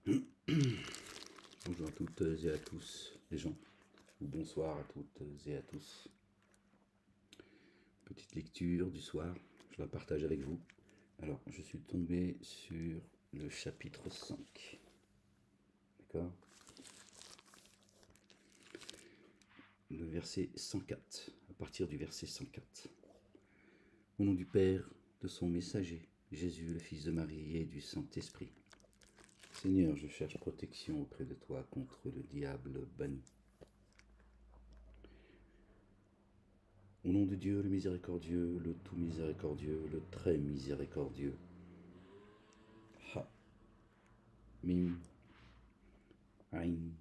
Bonjour à toutes et à tous les gens, ou bonsoir à toutes et à tous. Petite lecture du soir, je la partage avec vous. Alors, je suis tombé sur le chapitre 5. D'accord? Le verset 104, à partir du verset 104. Au nom du Père, de son messager, Jésus, le Fils de Marie et du Saint-Esprit. Seigneur, je cherche protection auprès de toi contre le diable banni. Au nom de Dieu, le miséricordieux, le tout miséricordieux, le très miséricordieux. Ha. Mim. Ain.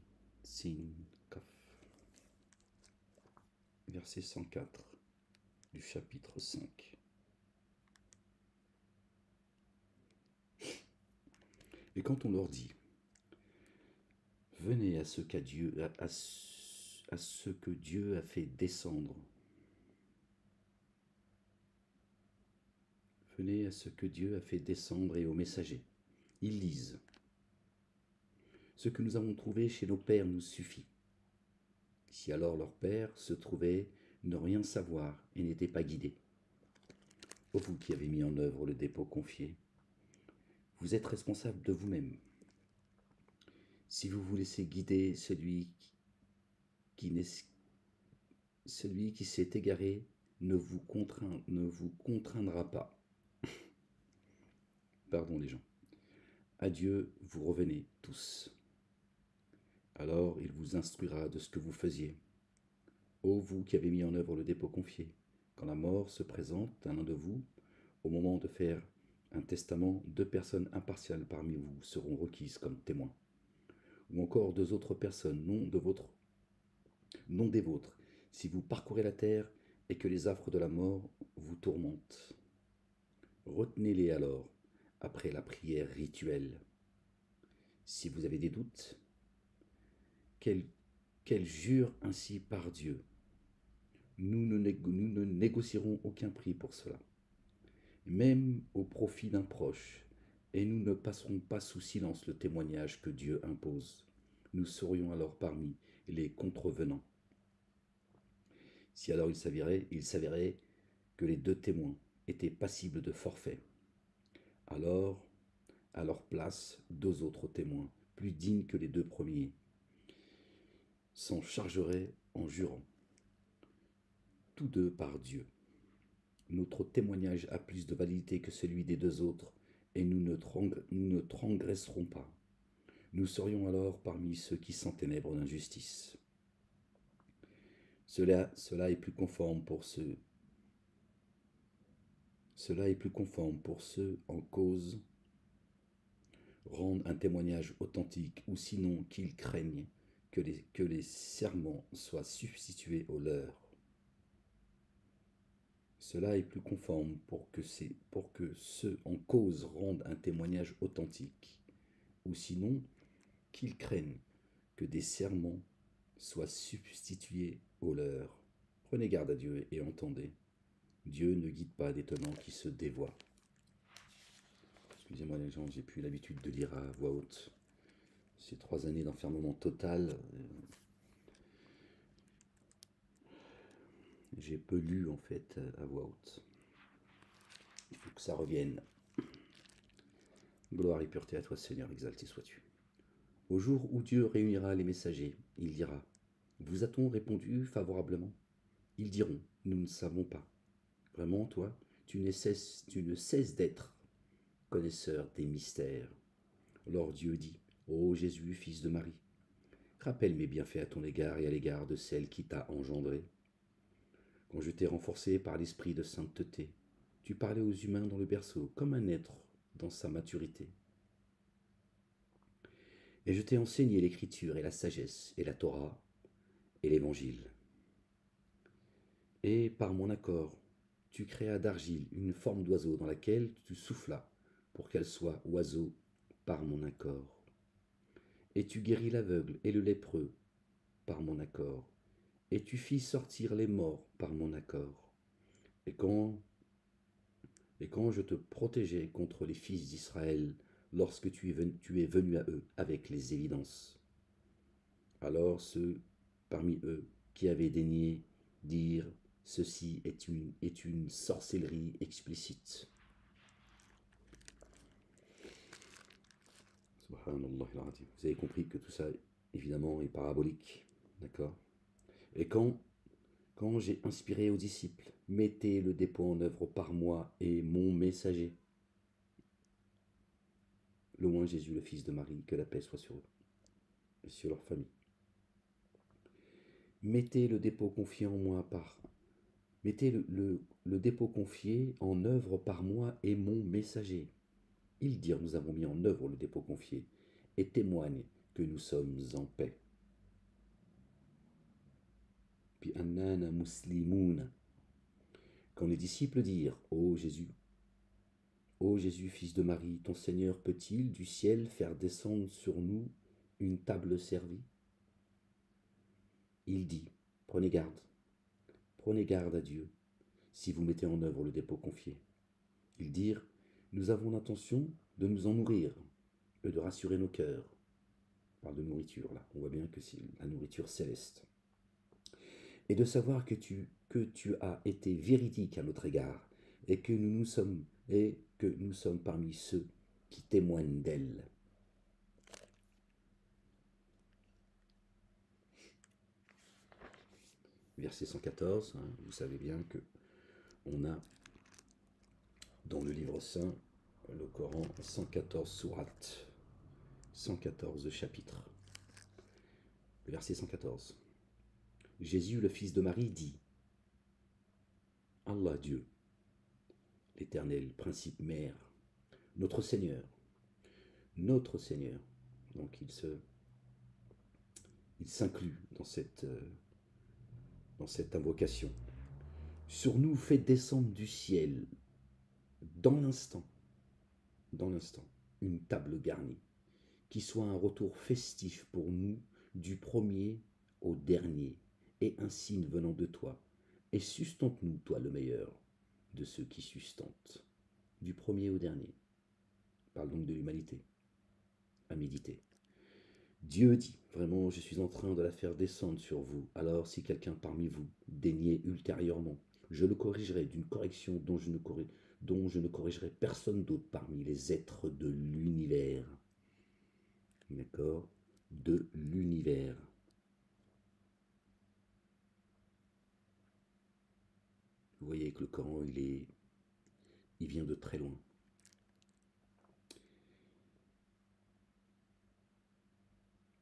Sin. Kaf. Verset 104 du chapitre 5. Et quand on leur dit, venez à ce qu'à Dieu, à ce que Dieu a fait descendre. Venez à ce que Dieu a fait descendre et aux messagers. Ils lisent. Ce que nous avons trouvé chez nos pères nous suffit. Si alors leur père se trouvait ne rien savoir et n'était pas guidé. Ô vous qui avez mis en œuvre le dépôt confié, vous êtes responsable de vous-même. Si vous vous laissez guider, celui qui s'est égaré ne vous contraindra pas. Pardon les gens. À Dieu vous revenez tous. Alors il vous instruira de ce que vous faisiez. Ô vous qui avez mis en œuvre le dépôt confié, quand la mort se présente à l'un de vous, au moment de faire un testament, 2 personnes impartiales parmi vous seront requises comme témoins. Ou encore 2 autres personnes, non des vôtres, si vous parcourez la terre et que les affres de la mort vous tourmentent. Retenez-les alors, après la prière rituelle. Si vous avez des doutes, qu'elle jure ainsi par Dieu. Nous ne négocierons aucun prix pour cela, même au profit d'un proche, et nous ne passerons pas sous silence le témoignage que Dieu impose. Nous serions alors parmi les contrevenants. Si alors il s'avérait que les 2 témoins étaient passibles de forfait, alors, à leur place, 2 autres témoins, plus dignes que les 2 premiers, s'en chargeraient en jurant, tous 2 par Dieu. Notre témoignage a plus de validité que celui des 2 autres, et nous ne transgresserons pas. Nous serions alors parmi ceux qui s'enténèbrent d'injustice. Cela est plus conforme pour ceux en cause rendent un témoignage authentique, ou sinon qu'ils craignent que les serments soient substitués aux leurs. Cela est plus conforme pour que ceux en cause rendent un témoignage authentique, ou sinon qu'ils craignent que des serments soient substitués aux leurs. Prenez garde à Dieu et entendez. Dieu ne guide pas des tenants qui se dévoient. Excusez-moi les gens, j'ai plus l'habitude de lire à voix haute. Ces 3 années d'enfermement total, j'ai peu lu en fait à voix haute. Il faut que ça revienne. Gloire et pureté à toi Seigneur, exalté sois-tu. Au jour où Dieu réunira les messagers, il dira, vous a-t-on répondu favorablement? Ils diront, nous ne savons pas. Vraiment, toi, tu ne cesses d'être connaisseur des mystères. Alors Dieu dit, ô Jésus, fils de Marie, rappelle mes bienfaits à ton égard et à l'égard de celle qui t'a engendré. Quand je t'ai renforcé par l'esprit de sainteté, tu parlais aux humains dans le berceau, comme un être dans sa maturité. Et je t'ai enseigné l'écriture et la sagesse et la Torah et l'évangile. Et par mon accord, tu créas d'argile une forme d'oiseau dans laquelle tu soufflas pour qu'elle soit oiseau par mon accord. Et tu guéris l'aveugle et le lépreux par mon accord. Et tu fis sortir les morts par mon accord. Et quand je te protégeai contre les fils d'Israël lorsque tu es venu à eux avec les évidences. Alors ceux parmi eux qui avaient daigné dire ceci est une sorcellerie explicite. Subhanallah al-Azim. Vous avez compris que tout ça, évidemment, est parabolique. D'accord? Et quand j'ai inspiré aux disciples, mettez le dépôt en œuvre par moi et mon messager. Le loin Jésus, le fils de Marie, que la paix soit sur eux et sur leur famille. Mettez le dépôt confié en moi par. Mettez le dépôt confié en œuvre par moi et mon messager. Ils dirent, nous avons mis en œuvre le dépôt confié, et témoignent que nous sommes en paix. Puis annana muslimoun. Quand les disciples dirent, ô Jésus, fils de Marie, ton Seigneur peut-il du ciel faire descendre sur nous une table servie? Il dit, prenez garde à Dieu, si vous mettez en œuvre le dépôt confié. Ils dirent, nous avons l'intention de nous en nourrir et de rassurer nos cœurs. On parle de nourriture là, on voit bien que c'est la nourriture céleste. Et de savoir que tu as été véridique à notre égard et que nous sommes parmi ceux qui témoignent d'elle. Verset 114, vous savez bien que on a dans le livre saint, le Coran, 114 sourates, 114 chapitres. Verset 114. Jésus, le fils de Marie, dit, Allah Dieu, l'Éternel, principe mère, notre Seigneur. Donc il s'inclut dans cette invocation. Sur nous fait descendre du ciel, dans l'instant, une table garnie, qui soit un retour festif pour nous du premier au dernier, et un signe venant de toi. Et sustente-nous, toi le meilleur de ceux qui sustentent, du premier au dernier. Parle donc de l'humanité, à méditer. Dieu dit, vraiment, je suis en train de la faire descendre sur vous. Alors, si quelqu'un parmi vous daignait ultérieurement, je le corrigerai d'une correction dont je ne corrigerai personne d'autre parmi les êtres de l'univers. D'accord? De l'univers. Vous voyez que le Coran, il vient de très loin.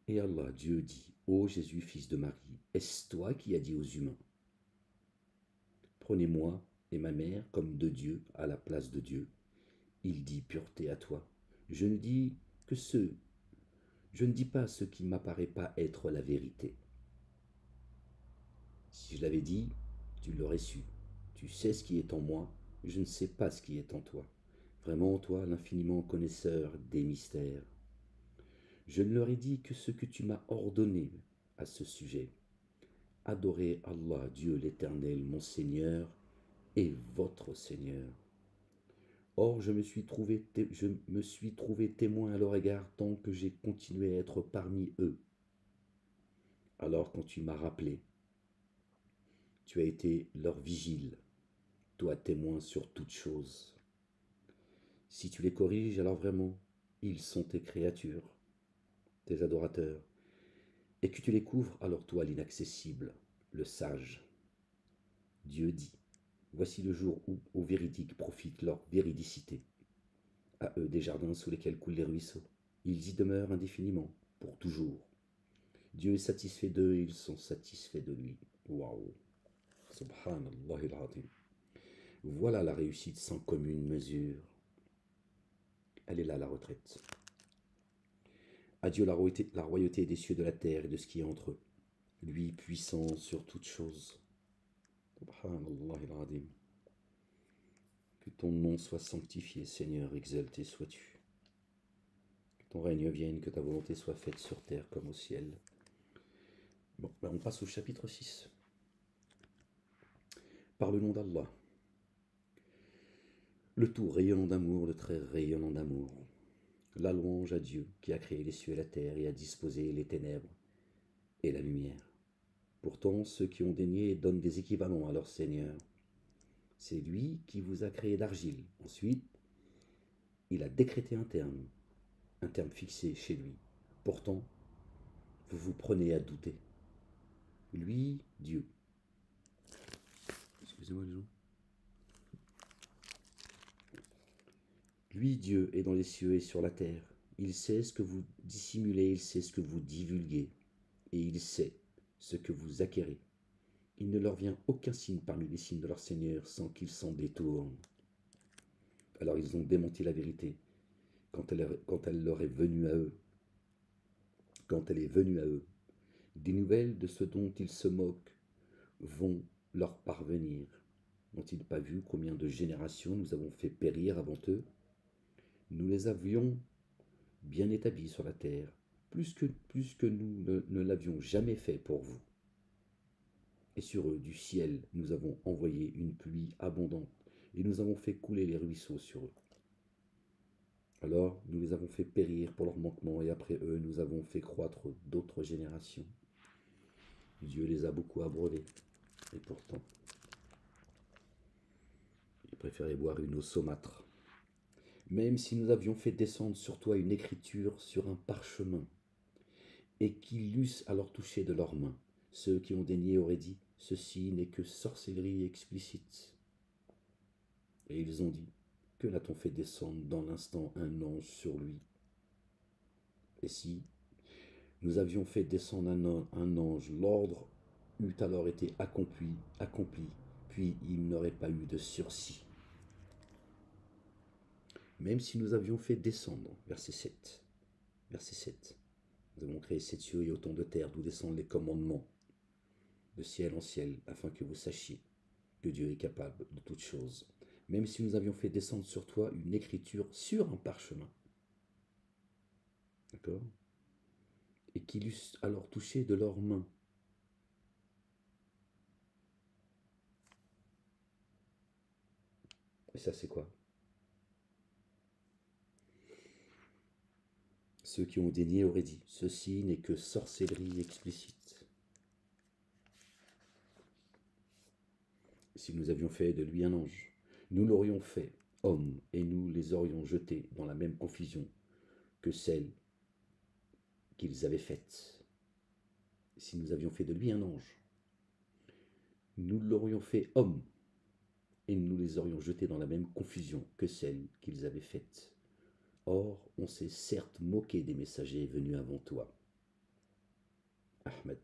Et Allah, Dieu dit, ô Jésus, fils de Marie, est-ce toi qui as dit aux humains, prenez-moi et ma mère comme deux dieux à la place de Dieu. Il dit, pureté à toi. Je ne dis pas ce qui m'apparaît pas être la vérité. Si je l'avais dit, tu l'aurais su. Tu sais ce qui est en moi, je ne sais pas ce qui est en toi. Vraiment, toi, l'infiniment connaisseur des mystères. Je ne leur ai dit que ce que tu m'as ordonné à ce sujet. Adorez Allah, Dieu l'Éternel, mon Seigneur et votre Seigneur. Or, je me suis trouvé témoin à leur égard tant que j'ai continué à être parmi eux. Alors, quand tu m'as rappelé, tu as été leur vigile, toi témoin sur toutes choses. Si tu les corriges, alors vraiment, ils sont tes créatures, tes adorateurs, et que tu les couvres, alors toi l'inaccessible, le sage. Dieu dit, voici le jour où aux véridiques profite leur véridicité. À eux des jardins sous lesquels coulent les ruisseaux. Ils y demeurent indéfiniment, pour toujours. Dieu est satisfait d'eux et ils sont satisfaits de lui. Waouh! Subhanallah al-Azim. Voilà la réussite sans commune mesure. Elle est là, la retraite. À Dieu la royauté des cieux, de la terre et de ce qui est entre eux. Lui puissant sur toutes choses. Subhanallah al-Azim. Que ton nom soit sanctifié, Seigneur, exalté sois-tu. Que ton règne vienne, que ta volonté soit faite sur terre comme au ciel. Bon, on passe au chapitre 6. Par le nom d'Allah, le tout rayonnant d'amour, le très rayonnant d'amour. La louange à Dieu qui a créé les cieux et la terre et a disposé les ténèbres et la lumière. Pourtant, ceux qui ont daigné donnent des équivalents à leur Seigneur. C'est lui qui vous a créé d'argile. Ensuite, il a décrété un terme fixé chez lui. Pourtant, vous vous prenez à douter. Lui, Dieu. Excusez-moi les gens. Lui, Dieu, est dans les cieux et sur la terre. Il sait ce que vous dissimulez, il sait ce que vous divulguez, et il sait ce que vous acquérez. Il ne leur vient aucun signe parmi les signes de leur Seigneur sans qu'ils s'en détournent. Alors ils ont démenti la vérité quand elle leur est venue à eux. Quand elle est venue à eux, des nouvelles de ce dont ils se moquent vont leur parvenir. N'ont-ils pas vu combien de générations nous avons fait périr avant eux? Nous les avions bien établis sur la terre, plus que nous ne l'avions jamais fait pour vous. Et sur eux, du ciel, nous avons envoyé une pluie abondante, et nous avons fait couler les ruisseaux sur eux. Alors nous les avons fait périr pour leurs manquements, et après eux, nous avons fait croître d'autres générations. Dieu les a beaucoup abreuvés, et pourtant, ils préféraient boire une eau saumâtre. Même si nous avions fait descendre sur toi une écriture sur un parchemin, et qu'ils l'eussent alors touché de leurs mains, ceux qui ont daigné auraient dit, ceci n'est que sorcellerie explicite. Et ils ont dit, que l'a-t-on fait descendre dans l'instant un ange sur lui? Et si nous avions fait descendre un ange, l'ordre eût alors été accompli, puis il n'aurait pas eu de sursis. Même si nous avions fait descendre, verset 7, nous avons créé 7 cieux et autant de terres d'où descendent les commandements, de ciel en ciel, afin que vous sachiez que Dieu est capable de toutes choses. Même si nous avions fait descendre sur toi une écriture sur un parchemin, d'accord, et qu'ils eussent alors touché de leurs mains. Et ça, c'est quoi? Ceux qui ont daigné auraient dit, ceci n'est que sorcellerie explicite. Si nous avions fait de lui un ange, nous l'aurions fait homme, et nous les aurions jetés dans la même confusion que celle qu'ils avaient faite. Si nous avions fait de lui un ange, nous l'aurions fait homme, et nous les aurions jetés dans la même confusion que celle qu'ils avaient faite. Or, on s'est certes moqué des messagers venus avant toi. Ahmed.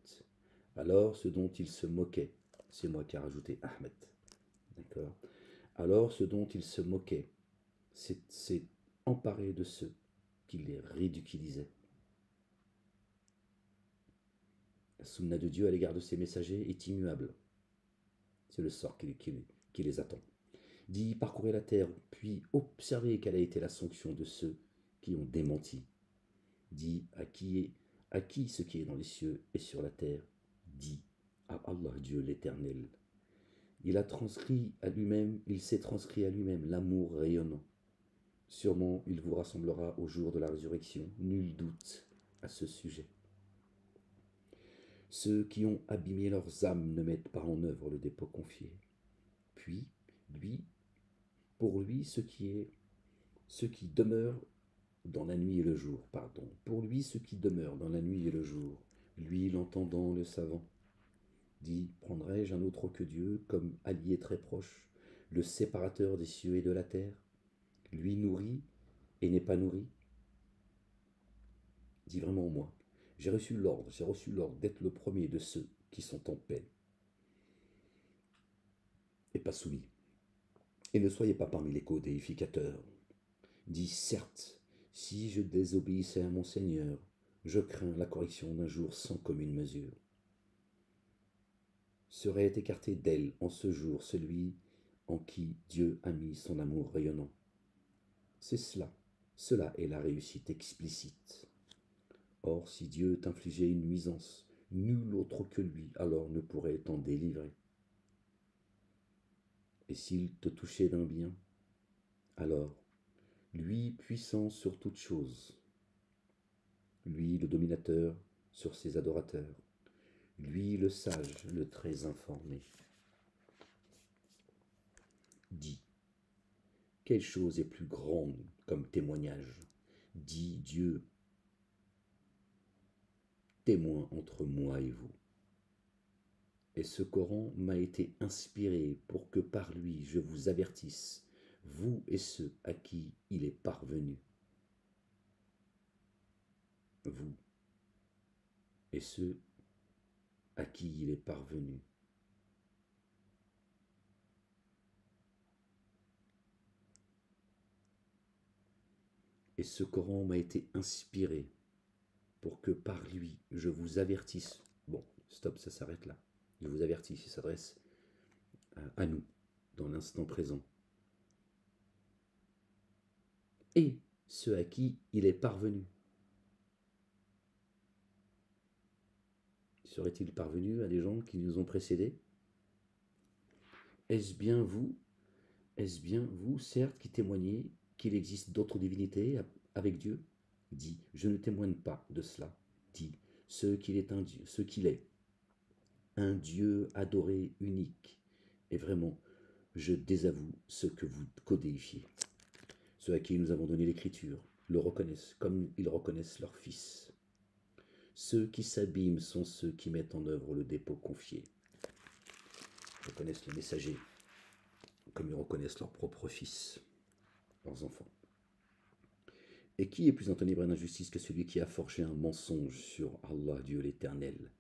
Alors, ce dont ils se moquaient, c'est moi qui ai rajouté Ahmed. D'accord. Alors, ce dont ils se moquaient, c'est emparé de ceux qui les ridiculisaient. La sunna de Dieu à l'égard de ses messagers est immuable. C'est le sort qui les attend. Dit parcourez la terre, puis observez quelle a été la sanction de ceux qui ont démenti. Dit à qui ce qui est dans les cieux et sur la terre. Dit à Allah Dieu l'Éternel. Il s'est transcrit à lui-même l'amour rayonnant. Sûrement il vous rassemblera au jour de la résurrection, nul doute à ce sujet. Ceux qui ont abîmé leurs âmes ne mettent pas en œuvre le dépôt confié. Puis, pour lui, ce qui demeure dans la nuit et le jour, pour lui, ce qui demeure dans la nuit et le jour, lui, l'entendant, le savant, dit, prendrai-je un autre que Dieu, comme allié très proche, le séparateur des cieux et de la terre, lui nourrit et n'est pas nourri? Dit vraiment moi, j'ai reçu l'ordre d'être le premier de ceux qui sont en paix et pas soumis. Et ne soyez pas parmi les codéificateurs. Dit certes, si je désobéissais à mon Seigneur, je crains la correction d'un jour sans commune mesure. Serait écarté d'elle en ce jour celui en qui Dieu a mis son amour rayonnant. C'est cela est la réussite explicite. Or, si Dieu t'infligeait une nuisance, nul autre que lui alors ne pourrait t'en délivrer. Et s'il te touchait d'un bien, alors lui puissant sur toute chose, lui le dominateur sur ses adorateurs, lui le sage, le très informé. Dis, quelle chose est plus grande comme témoignage? Dis Dieu, témoin entre moi et vous. Et ce Coran m'a été inspiré pour que par lui je vous avertisse, vous et ceux à qui il est parvenu. Vous et ceux à qui il est parvenu. Et ce Coran m'a été inspiré pour que par lui je vous avertisse. Bon, stop, ça s'arrête là. Je vous avertis, il s'adresse à nous, dans l'instant présent. Et ceux à qui il est parvenu. Serait-il parvenu à des gens qui nous ont précédés? Est-ce bien vous, certes, qui témoignez qu'il existe d'autres divinités avec Dieu? Dit, je ne témoigne pas de cela. Dit, ce qu'il est un Dieu adoré, unique. Et vraiment, je désavoue ce que vous codéifiez. Ceux à qui nous avons donné l'écriture le reconnaissent comme ils reconnaissent leur fils. Ceux qui s'abîment sont ceux qui mettent en œuvre le dépôt confié. Ils reconnaissent les messagers comme ils reconnaissent leur propre fils, leurs enfants. Et qui est plus enténébré d'injustice que celui qui a forgé un mensonge sur Allah, Dieu l'Éternel,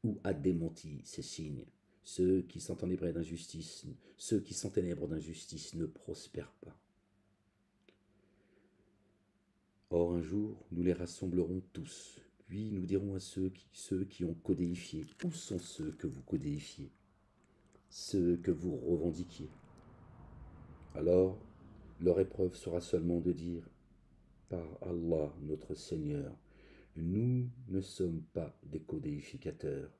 ou a démenti ses signes? Ceux qui s'enténèbrent d'injustice, ne prospèrent pas. Or un jour, nous les rassemblerons tous, puis nous dirons à ceux qui ont codéifié, où sont ceux que vous codéifiez, ceux que vous revendiquiez? Alors, leur épreuve sera seulement de dire, par Allah notre Seigneur, nous ne sommes pas des codéificateurs.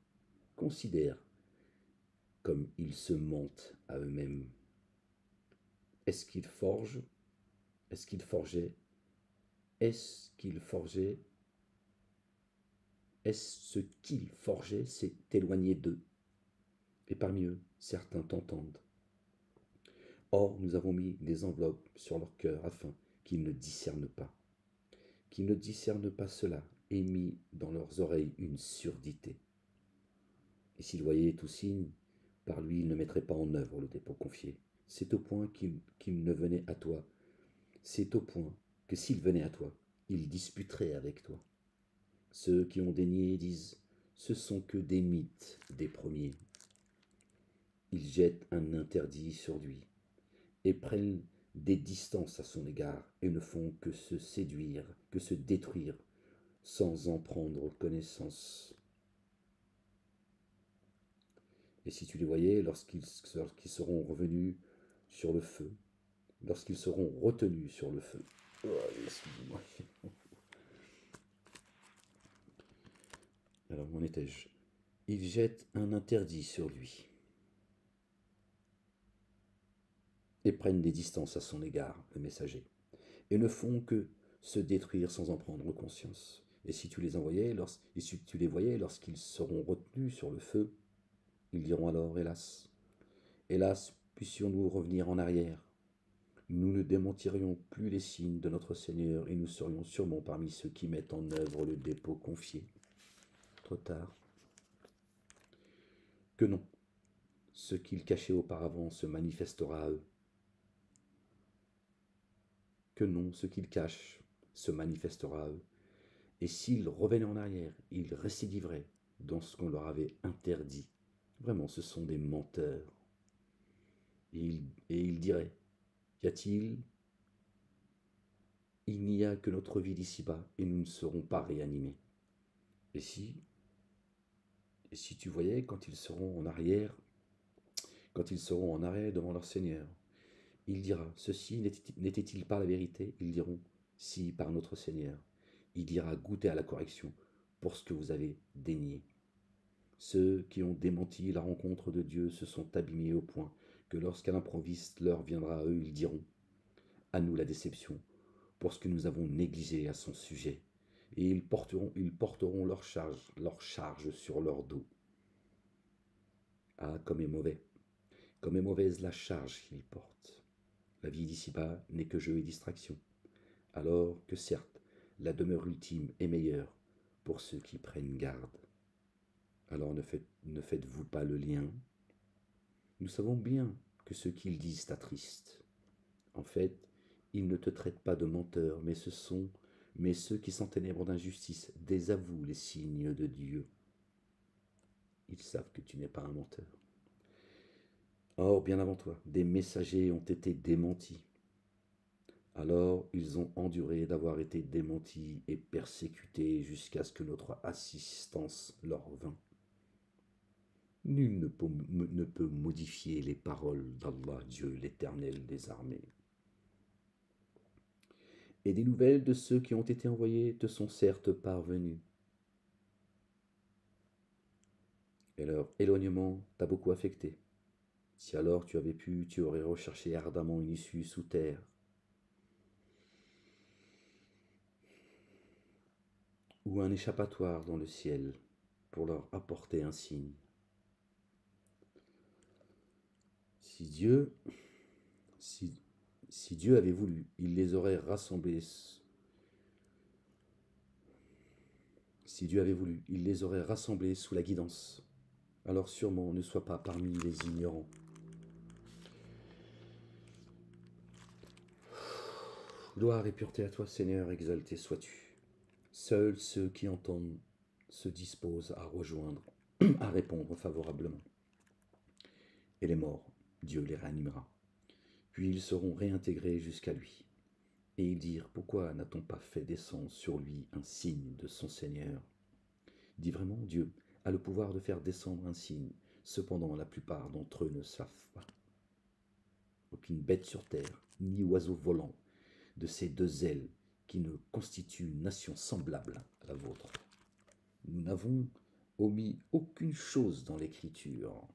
Considère comme ils se mentent à eux-mêmes. Est-ce qu'ils forgeaient? Est-ce ce qu'ils forgeaient s'est éloigné d'eux? Et parmi eux, certains t'entendent. Or, nous avons mis des enveloppes sur leur cœur afin qu'ils ne discernent pas. Qu'ils ne discernent pas cela, et mis dans leurs oreilles une surdité. Et s'ils voyaient tout signe, par lui ils ne mettraient pas en œuvre le dépôt confié. C'est au point qu'ils ne venaient à toi. C'est au point que s'ils venaient à toi, ils disputeraient avec toi. Ceux qui ont dénié disent, ce sont que des mythes des premiers. Ils jettent un interdit sur lui et prennent des distances à son égard et ne font que se séduire, que se détruire, sans en prendre connaissance. Et si tu les voyais lorsqu'ils seront revenus sur le feu, lorsqu'ils seront retenus sur le feu. Oh, excusez-moi. Alors, où en étais-je? Ils jettent un interdit sur lui et prennent des distances à son égard, le messager, et ne font que se détruire sans en prendre conscience. Et si tu les voyais lorsqu'ils seront retenus sur le feu, ils diront alors, hélas, hélas, puissions-nous revenir en arrière. Nous ne démentirions plus les signes de notre Seigneur et nous serions sûrement parmi ceux qui mettent en œuvre le dépôt confié. Trop tard. Que non, ce qu'ils cachaient auparavant se manifestera à eux. Que non, ce qu'ils cachent se manifestera à eux. Et s'ils revenaient en arrière, ils récidiveraient dans ce qu'on leur avait interdit. Vraiment, ce sont des menteurs. Et ils diraient, qu'y a-t-il? Il n'y a que notre vie d'ici-bas et nous ne serons pas réanimés. Et si tu voyais quand ils seront en arrière devant leur Seigneur, il dira, ceci n'était-il pas la vérité? Ils diront, si, par notre Seigneur. Il dira, goûtez à la correction pour ce que vous avez dénié. Ceux qui ont démenti la rencontre de Dieu se sont abîmés au point que lorsqu'à l'improviste l'heure viendra à eux, ils diront, à nous la déception, pour ce que nous avons négligé à son sujet, et ils porteront leur charge sur leur dos. Ah, comme est mauvaise la charge qu'ils portent. La vie d'ici-bas n'est que jeu et distraction, alors que certes, la demeure ultime est meilleure pour ceux qui prennent garde. Alors ne faites-vous pas le lien? Nous savons bien que ce qu'ils disent t'attriste. En fait, ils ne te traitent pas de menteur, mais ceux qui s'enténèbrent d'injustice désavouent les signes de Dieu. Ils savent que tu n'es pas un menteur. Or, bien avant toi, des messagers ont été démentis. Alors ils ont enduré d'avoir été démentis et persécutés jusqu'à ce que notre assistance leur vînt. Nul ne peut modifier les paroles d'Allah, Dieu l'Éternel des armées. Et des nouvelles de ceux qui ont été envoyés te sont certes parvenues. Et leur éloignement t'a beaucoup affecté. Si alors tu avais pu, tu aurais recherché ardemment une issue sous terre, ou un échappatoire dans le ciel, pour leur apporter un signe. Si Dieu avait voulu, il les aurait rassemblés. Si Dieu avait voulu, il les aurait rassemblés sous la guidance. Alors sûrement ne sois pas parmi les ignorants. Gloire et pureté à toi, Seigneur, exalté sois-tu. Seuls ceux qui entendent se disposent à rejoindre, à répondre favorablement. Et les morts, Dieu les réanimera. Puis ils seront réintégrés jusqu'à lui. Et ils dirent, pourquoi n'a-t-on pas fait descendre sur lui un signe de son Seigneur? Dis vraiment, Dieu a le pouvoir de faire descendre un signe. Cependant, la plupart d'entre eux ne savent pas. Aucune bête sur terre, ni oiseau volant, de ces deux ailes qui ne constituent une nation semblable à la vôtre. Nous n'avons omis aucune chose dans l'Écriture.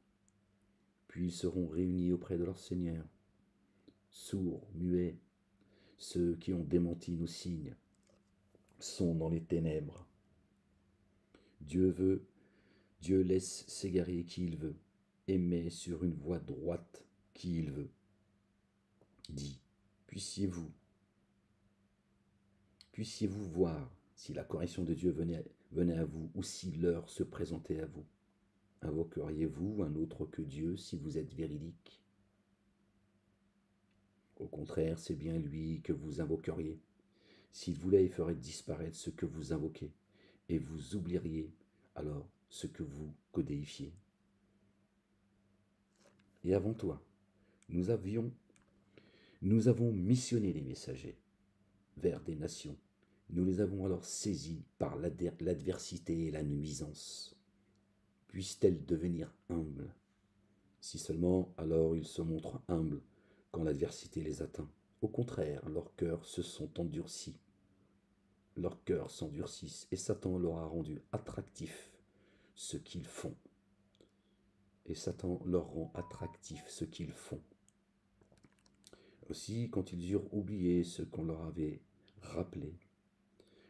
Puis ils seront réunis auprès de leur Seigneur. Sourds, muets, ceux qui ont démenti nos signes sont dans les ténèbres. Dieu laisse s'égarer qui il veut, et met sur une voie droite qui il veut. Dis, puissiez-vous voir si la correction de Dieu venait à vous, ou si l'heure se présentait à vous. Invoqueriez-vous un autre que Dieu si vous êtes véridique? Au contraire, c'est bien lui que vous invoqueriez. S'il voulait, il ferait disparaître ce que vous invoquez, et vous oublieriez alors ce que vous codéifiez. Et avant toi, nous avons missionné les messagers vers des nations. Nous les avons alors saisis par l'adversité et la nuisance. Puissent-elles devenir humbles? Si seulement alors ils se montrent humbles quand l'adversité les atteint. Au contraire, leurs cœurs se sont endurcis. Leurs cœurs s'endurcissent et Satan leur a rendu attractif ce qu'ils font. Et Satan leur rend attractif ce qu'ils font. Aussi, quand ils eurent oublié ce qu'on leur avait rappelé,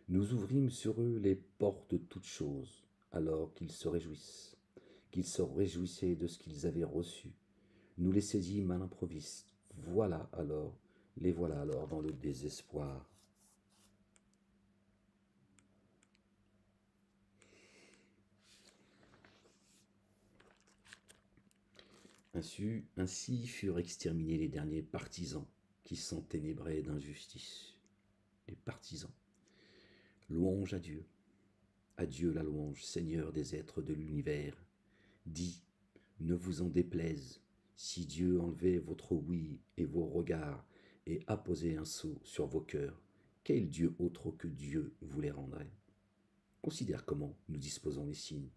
nous ouvrîmes sur eux les portes de toutes choses, alors qu'ils se réjouissaient de ce qu'ils avaient reçu. Nous les saisîmes à l'improviste. Les voilà alors dans le désespoir. Ainsi furent exterminés les derniers partisans qui s'enténébraient d'injustice. Les partisans. Louange à Dieu. À Dieu la louange, Seigneur des êtres de l'univers. Dis, ne vous en déplaise, si Dieu enlevait votre oui et vos regards et apposait un sceau sur vos cœurs, quel Dieu autre que Dieu vous les rendrait? Considère comment nous disposons les signes.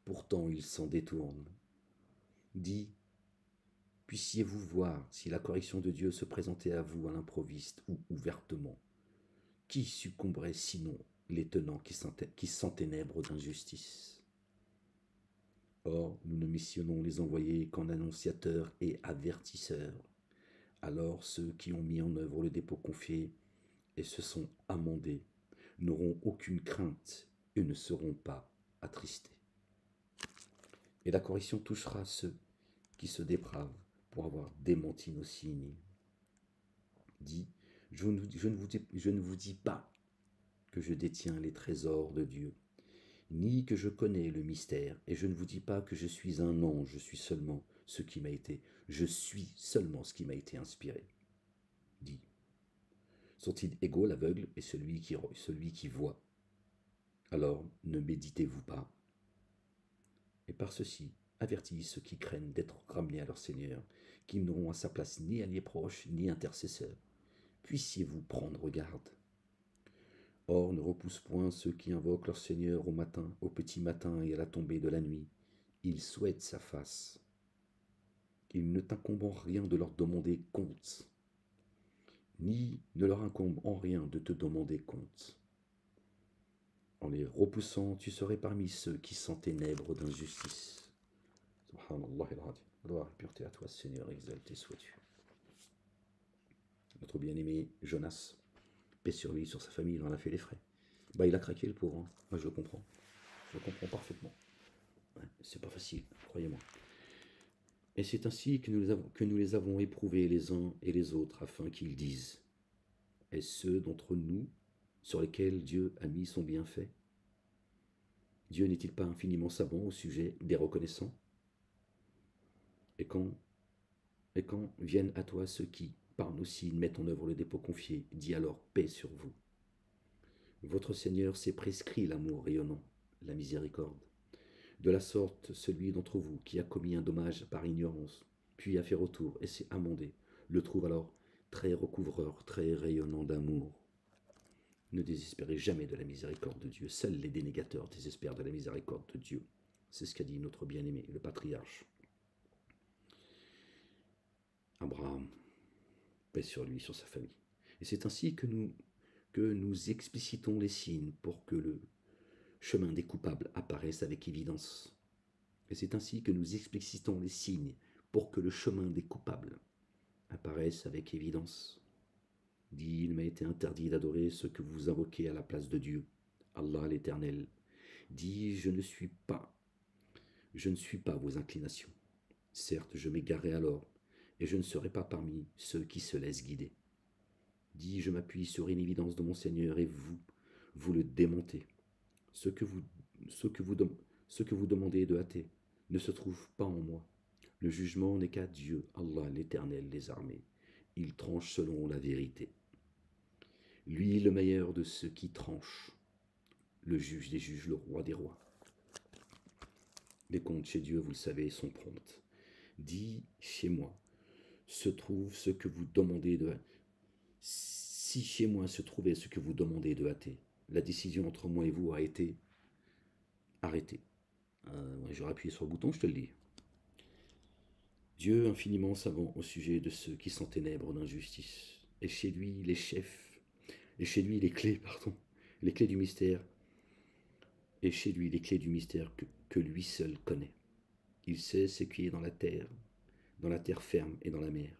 Pourtant ils s'en détournent. Dis, puissiez-vous voir si la correction de Dieu se présentait à vous à l'improviste ou ouvertement. Qui succomberait sinon les tenants qui s'enténèbrent d'injustice? Or, nous ne missionnons les envoyés qu'en annonciateurs et avertisseurs. Alors ceux qui ont mis en œuvre le dépôt confié et se sont amendés n'auront aucune crainte et ne seront pas attristés. Et la correction touchera ceux qui se dépravent pour avoir démenti nos signes. Dit, je ne vous dis pas que je détiens les trésors de Dieu, ni que je connais le mystère, et je ne vous dis pas que je suis un ange, je suis seulement ce qui m'a été inspiré. Dit, sont-ils égaux l'aveugle et celui qui voit? Alors ne méditez-vous pas? Et par ceci, avertis ceux qui craignent d'être ramenés à leur Seigneur, qui n'auront à sa place ni alliés proches, ni intercesseurs. Puissiez-vous prendre garde. Or, ne repousse point ceux qui invoquent leur Seigneur au matin, au petit matin et à la tombée de la nuit. Ils souhaitent sa face. Il ne t'incombe en rien de leur demander compte, ni ne leur incombe en rien de te demander compte. En les repoussant, tu serais parmi ceux qui s'enténèbrent d'injustice. Subhanallah al-Hadi. Gloire et pureté à toi, Seigneur, exalté sois-tu. Notre bien-aimé Jonas, paix sur lui, sur sa famille, il en a fait les frais. Il a craqué le pauvre, hein. Moi je le comprends. Je le comprends parfaitement. Ouais, c'est pas facile, croyez-moi. Et c'est ainsi que nous les avons éprouvés les uns et les autres, afin qu'ils disent, est-ce ceux d'entre nous sur lesquels Dieu a mis son bienfait? Dieu n'est-il pas infiniment savant au sujet des reconnaissants? Et quand viennent à toi ceux qui, par nos signes, mettent en œuvre le dépôt confié, dis alors paix sur vous. Votre Seigneur s'est prescrit l'amour rayonnant, la miséricorde. De la sorte, celui d'entre vous qui a commis un dommage par ignorance, puis a fait retour et s'est amendé, le trouve alors très recouvreur, très rayonnant d'amour. Ne désespérez jamais de la miséricorde de Dieu. Seuls les dénégateurs désespèrent de la miséricorde de Dieu. C'est ce qu'a dit notre bien-aimé, le patriarche Abraham, paix sur lui, sur sa famille. Et c'est ainsi que nous explicitons les signes pour que le chemin des coupables apparaisse avec évidence. Et c'est ainsi que nous explicitons les signes pour que le chemin des coupables apparaisse avec évidence. Dit, il m'a été interdit d'adorer ce que vous invoquez à la place de Dieu, Allah l'Éternel. Dit, je ne suis pas vos inclinations. Certes, je m'égarerai alors, et je ne serai pas parmi ceux qui se laissent guider. Dit, je m'appuie sur une évidence de mon Seigneur, et vous le démontez. Ce que vous demandez de hâter ne se trouve pas en moi. Le jugement n'est qu'à Dieu, Allah l'Éternel des armées. Il tranche selon la vérité. Lui, le meilleur de ceux qui tranchent, le juge des juges, le roi des rois. Les comptes chez Dieu, vous le savez, sont prompts. Dit, chez moi se trouve ce que vous demandez de hâter. Si chez moi se trouvait ce que vous demandez de hâter, la décision entre moi et vous a été arrêtée. J'aurais appuyé sur le bouton, je te le dis. Dieu infiniment savant au sujet de ceux qui s'enténèbrent d'injustice, et chez lui les chefs, et chez lui les clés du mystère, et chez lui les clés du mystère que lui seul connaît. Il sait ce qui est dans la terre ferme et dans la mer.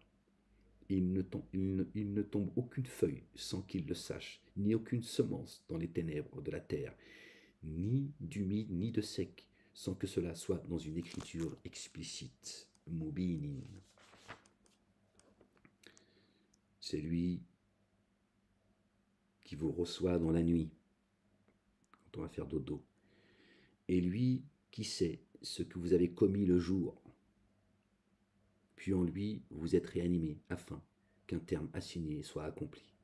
Il ne tombe aucune feuille sans qu'il le sache, ni aucune semence dans les ténèbres de la terre, ni d'humide ni de sec, sans que cela soit dans une écriture explicite. Mubinin. C'est lui qui vous reçoit dans la nuit, quand on va faire dodo, et lui qui sait ce que vous avez commis le jour. Puis en lui, vous êtes réanimés afin qu'un terme assigné soit accompli.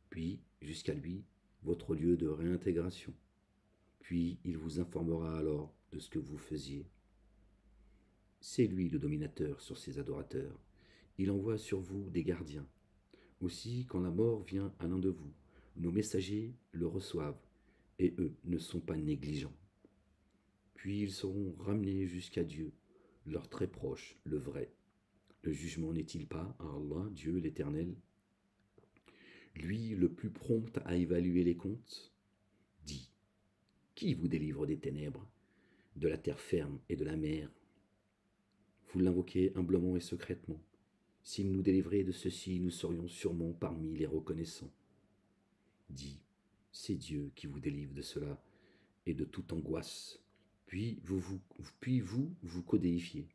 Puis, jusqu'à lui, votre lieu de réintégration. Puis, il vous informera alors de ce que vous faisiez. C'est lui le dominateur sur ses adorateurs. Il envoie sur vous des gardiens. Aussi, quand la mort vient à l'un de vous, nos messagers le reçoivent, et eux ne sont pas négligents. Puis ils seront ramenés jusqu'à Dieu, leur très proche, le vrai. Le jugement n'est-il pas à Allah, Dieu l'Éternel? Lui, le plus prompt à évaluer les comptes, dit, qui vous délivre des ténèbres, de la terre ferme et de la mer? Vous l'invoquez humblement et secrètement. S'il nous délivrait de ceci, nous serions sûrement parmi les reconnaissants. Dis, c'est Dieu qui vous délivre de cela et de toute angoisse. Puis vous codéifiez.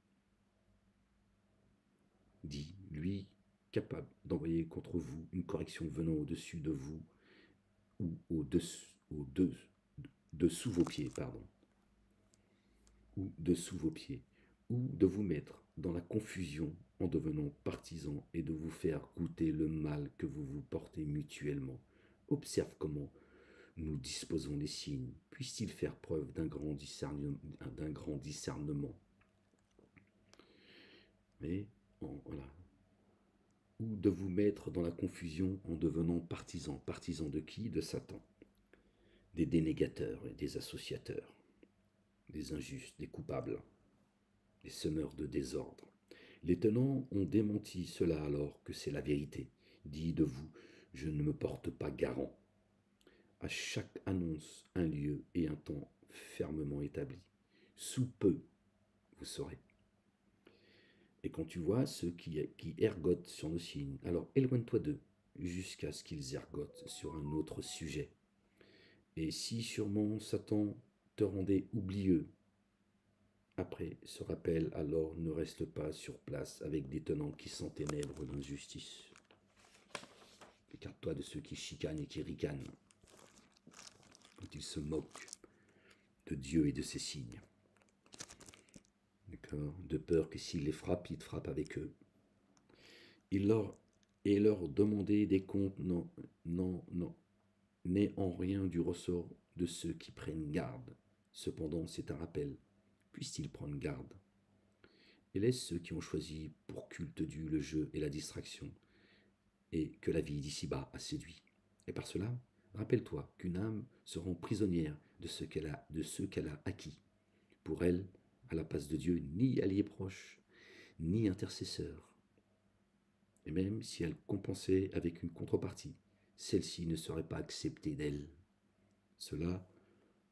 Dis, lui, capable d'envoyer contre vous une correction venant au-dessus de vous ou dessous vos pieds, ou dessous vos pieds, ou de vous mettre dans la confusion en devenant partisans et de vous faire goûter le mal que vous vous portez mutuellement. Observe comment nous disposons les signes. Puisse-t-il faire preuve d'un grand discernement. Mais, voilà. Ou de vous mettre dans la confusion en devenant partisans. Partisans de qui? De Satan. Des dénégateurs et des associateurs. Des injustes, des coupables. Des semeurs de désordre. Les tenants ont démenti cela alors que c'est la vérité. Dit de vous, je ne me porte pas garant. À chaque annonce, un lieu et un temps fermement établi. Sous peu, vous saurez. Et quand tu vois ceux qui ergotent sur nos signes, alors éloigne-toi d'eux jusqu'à ce qu'ils ergotent sur un autre sujet. Et si sûrement Satan te rendait oublieux, après ce rappel, alors ne reste pas sur place avec des tenants qui s'enténèbrent d'injustice. Écarte-toi de ceux qui chicanent et qui ricanent, quand ils se moquent de Dieu et de ses signes. D'accord? De peur que s'il les frappe, il te frappe avec eux. Et leur demander des comptes n'est en rien du ressort de ceux qui prennent garde. Cependant, c'est un rappel. Puissent-ils prendre garde? Et laisse ceux qui ont choisi pour culte dû le jeu et la distraction, et que la vie d'ici-bas a séduit. Et par cela, rappelle-toi qu'une âme se rend prisonnière de ce qu'elle a acquis. Pour elle, à la place de Dieu, ni allié proche, ni intercesseur. Et même si elle compensait avec une contrepartie, celle-ci ne serait pas acceptée d'elle. Ceux-là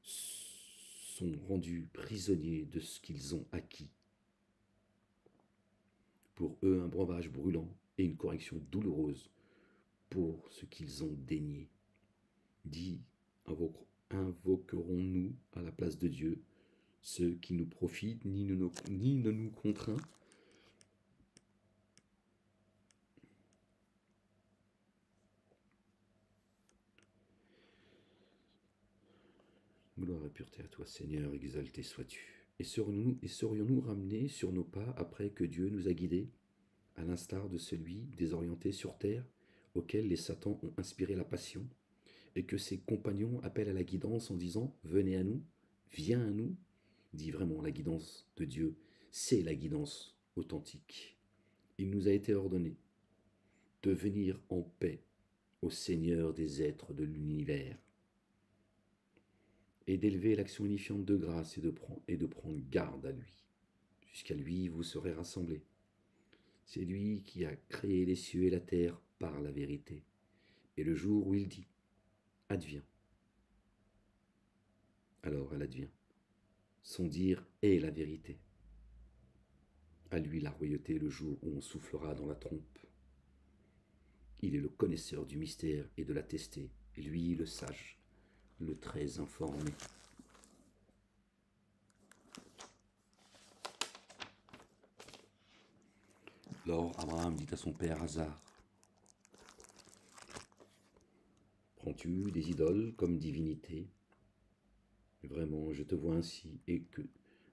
sont rendus prisonniers de ce qu'ils ont acquis. Pour eux, un breuvage brûlant et une correction douloureuse pour ce qu'ils ont dénié. Dit, invoquerons-nous à la place de Dieu ceux qui nous profitent ni ne nous contraint? Gloire et pureté à toi, Seigneur, exalté sois-tu. Et serions-nous ramenés sur nos pas après que Dieu nous a guidés, à l'instar de celui désorienté sur terre, auquel les Satans ont inspiré la passion, et que ses compagnons appellent à la guidance en disant « Venez à nous, viens à nous », dit vraiment la guidance de Dieu, c'est la guidance authentique. Il nous a été ordonné de venir en paix au Seigneur des êtres de l'univers, et d'élever l'action unifiante de grâce et de prendre garde à lui. Jusqu'à lui, vous serez rassemblés. C'est lui qui a créé les cieux et la terre par la vérité. Et le jour où il dit « Advient », alors elle advient. Son dire est la vérité. À lui la royauté le jour où on soufflera dans la trompe. Il est le connaisseur du mystère et de l'attesté, et lui le sage, le très informé. Alors Abraham dit à son père Hazar, « Prends-tu des idoles comme divinité? Vraiment, je te vois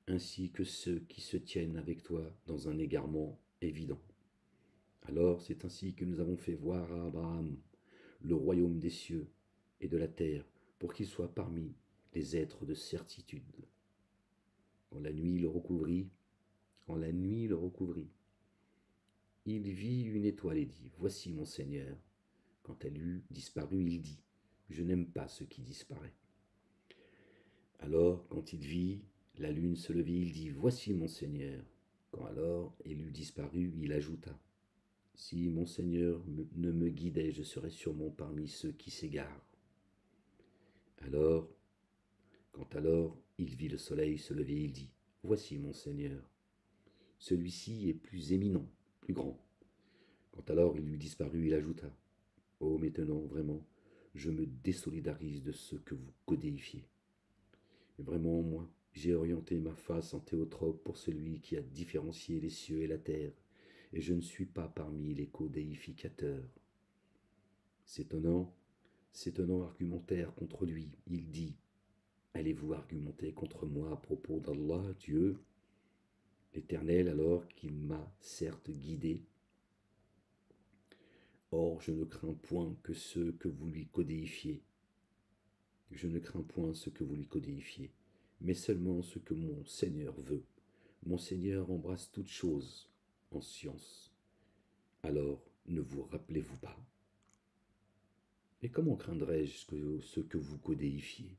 ainsi que ceux qui se tiennent avec toi dans un égarement évident. Alors c'est ainsi que nous avons fait voir à Abraham le royaume des cieux et de la terre, pour qu'il soit parmi les êtres de certitude. Quand la nuit le recouvrit, il vit une étoile et dit, « Voici mon Seigneur. » Quand elle eut disparu, il dit, « Je n'aime pas ce qui disparaît. » Alors, quand il vit la lune se lever, il dit, « Voici mon Seigneur. » Quand alors elle eut disparu, il ajouta, « Si mon Seigneur ne me guidait, je serais sûrement parmi ceux qui s'égarent. » Quand alors il vit le soleil se lever, il dit, « Voici mon Seigneur. » Celui-ci est plus éminent, plus grand. Quand alors il lui disparut, il ajouta: Oh, maintenant, vraiment, je me désolidarise de ce que vous codéifiez. Vraiment, moi, j'ai orienté ma face en théotrope pour celui qui a différencié les cieux et la terre, et je ne suis pas parmi les codéificateurs. S'étonnant, argumentaire contre lui, il dit: Allez-vous argumenter contre moi à propos d'Allah, Dieu, l'Éternel, alors qu'il m'a certes guidé? Or, je ne crains point que ce que vous lui codéifiez. Je ne crains point ce que vous lui codéifiez, mais seulement ce que mon Seigneur veut. Mon Seigneur embrasse toutes choses en science. Alors, ne vous rappelez-vous pas? Et comment craindrais-je ce que vous codéifiez,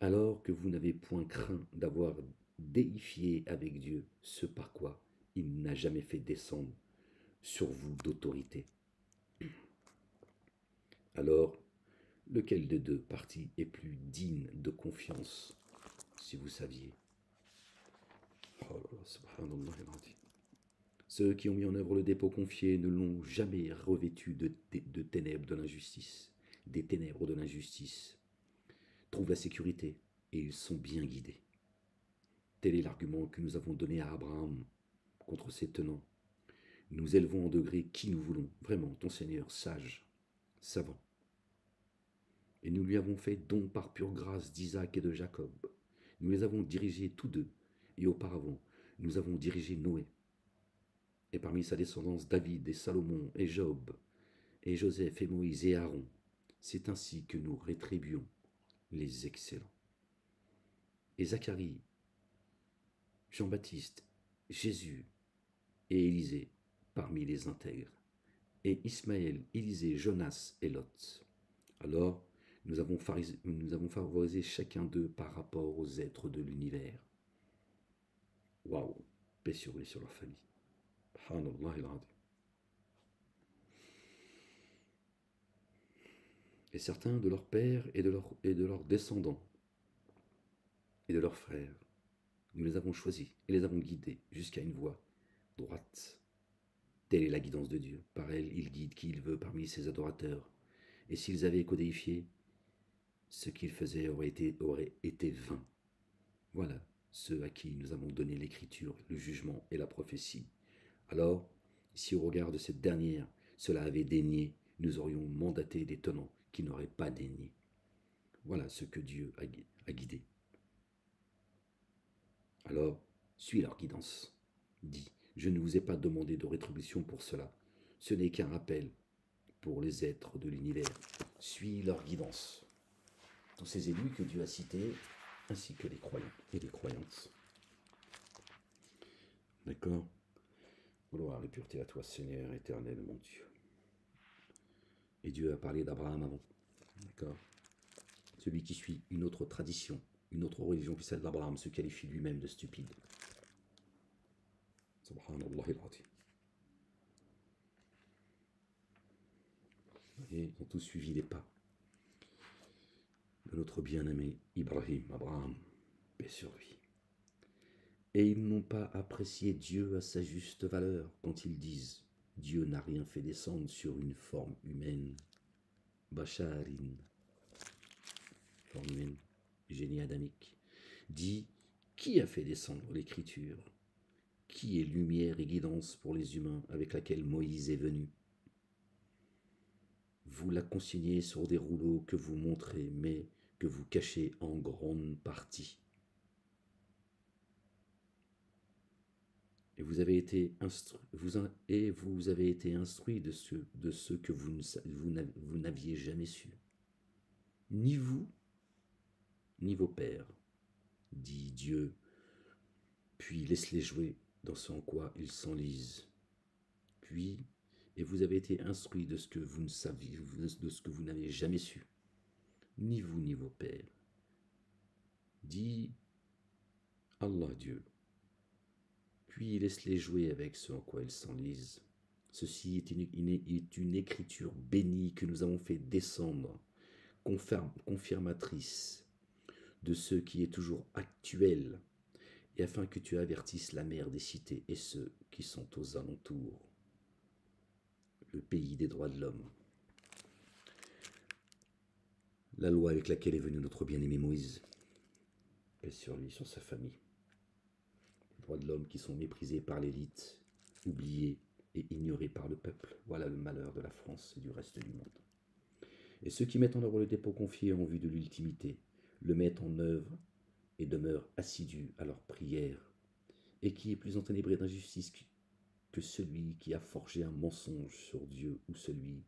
alors que vous n'avez point craint d'avoir déifié avec Dieu ce par quoi il n'a jamais fait descendre sur vous d'autorité? Alors, lequel des deux partis est plus digne de confiance, si vous saviez? Oh là là, subhanallah al-azim. Ceux qui ont mis en œuvre le dépôt confié ne l'ont jamais revêtu de ténèbres de l'injustice, des ténèbres de l'injustice, trouvent la sécurité et ils sont bien guidés. Tel est l'argument que nous avons donné à Abraham contre ses tenants. Nous élevons en degré qui nous voulons, vraiment, ton Seigneur sage, savant. Et nous lui avons fait don par pure grâce d'Isaac et de Jacob. Nous les avons dirigés tous deux, et auparavant, nous avons dirigé Noé. Et parmi sa descendance, David et Salomon et Job, et Joseph et Moïse et Aaron. C'est ainsi que nous rétribuons les excellents. Et Zacharie, Jean-Baptiste, Jésus et Élisée parmi les intègres. Et Ismaël, Élisée, Jonas et Lot. Alors, nous avons favorisé chacun d'eux par rapport aux êtres de l'univers. Waouh, paix sur eux et sur leur famille. Subhanallah al-azim. Et certains de leurs pères et de leurs descendants et de leurs frères, nous les avons choisis et les avons guidés jusqu'à une voie droite. Telle est la guidance de Dieu. Par elle, il guide qui il veut parmi ses adorateurs. Et s'ils avaient codifié, ce qu'ils faisaient aurait été vain. Voilà ceux à qui nous avons donné l'écriture, le jugement et la prophétie. Alors, si au regard de cette dernière, cela avait daigné, nous aurions mandaté des tenants qui n'auraient pas daigné. Voilà ce que Dieu a guidé. Alors, suis leur guidance. Dis, je ne vous ai pas demandé de rétribution pour cela. Ce n'est qu'un rappel pour les êtres de l'univers. Suis leur guidance. Tous ces élus que Dieu a cités, ainsi que les croyants et les croyantes. D'accord? Gloire et pureté à toi, Seigneur éternel, mon Dieu. Et Dieu a parlé d'Abraham avant. D'accord? Celui qui suit une autre tradition, une autre religion que celle d'Abraham se qualifie lui-même de stupide. Subhanallah al-azim. Et ils ont tous suivi les pas de notre bien-aimé Abraham, paix sur lui. Et ils n'ont pas apprécié Dieu à sa juste valeur quand ils disent: Dieu n'a rien fait descendre sur une forme humaine. Basharin, forme humaine, génie adamique. Dit: qui a fait descendre l'écriture? Qui est lumière et guidance pour les humains avec laquelle Moïse est venu? Vous la consignez sur des rouleaux que vous montrez, mais que vous cachez en grande partie. Et vous avez été instruit de ce que vous n'aviez jamais su. Ni vous, ni vos pères, dit Dieu, puis laisse-les jouer dans ce en quoi ils s'enlisent. Puis, et vous avez été instruit de ce que vous ne saviez, de ce que vous n'avez jamais su. Ni vous, ni vos pères. Dit Allah Dieu. Puis laisse-les jouer avec ce en quoi ils s'enlisent. Ceci est une écriture bénie que nous avons fait descendre, confirmatrice de ce qui est toujours actuel, et afin que tu avertisses la mère des cités et ceux qui sont aux alentours. le pays des droits de l'homme. La loi avec laquelle est venu notre bien-aimé Moïse, paix sur lui, sur sa famille. Les droits de l'homme qui sont méprisés par l'élite, oubliés et ignorés par le peuple. Voilà le malheur de la France et du reste du monde. Et ceux qui mettent en œuvre le dépôt confié en vue de l'ultimité, le mettent en œuvre et demeurent assidus à leur prière. Et qui est plus enténébré d'injustice que celui qui a forgé un mensonge sur Dieu, ou celui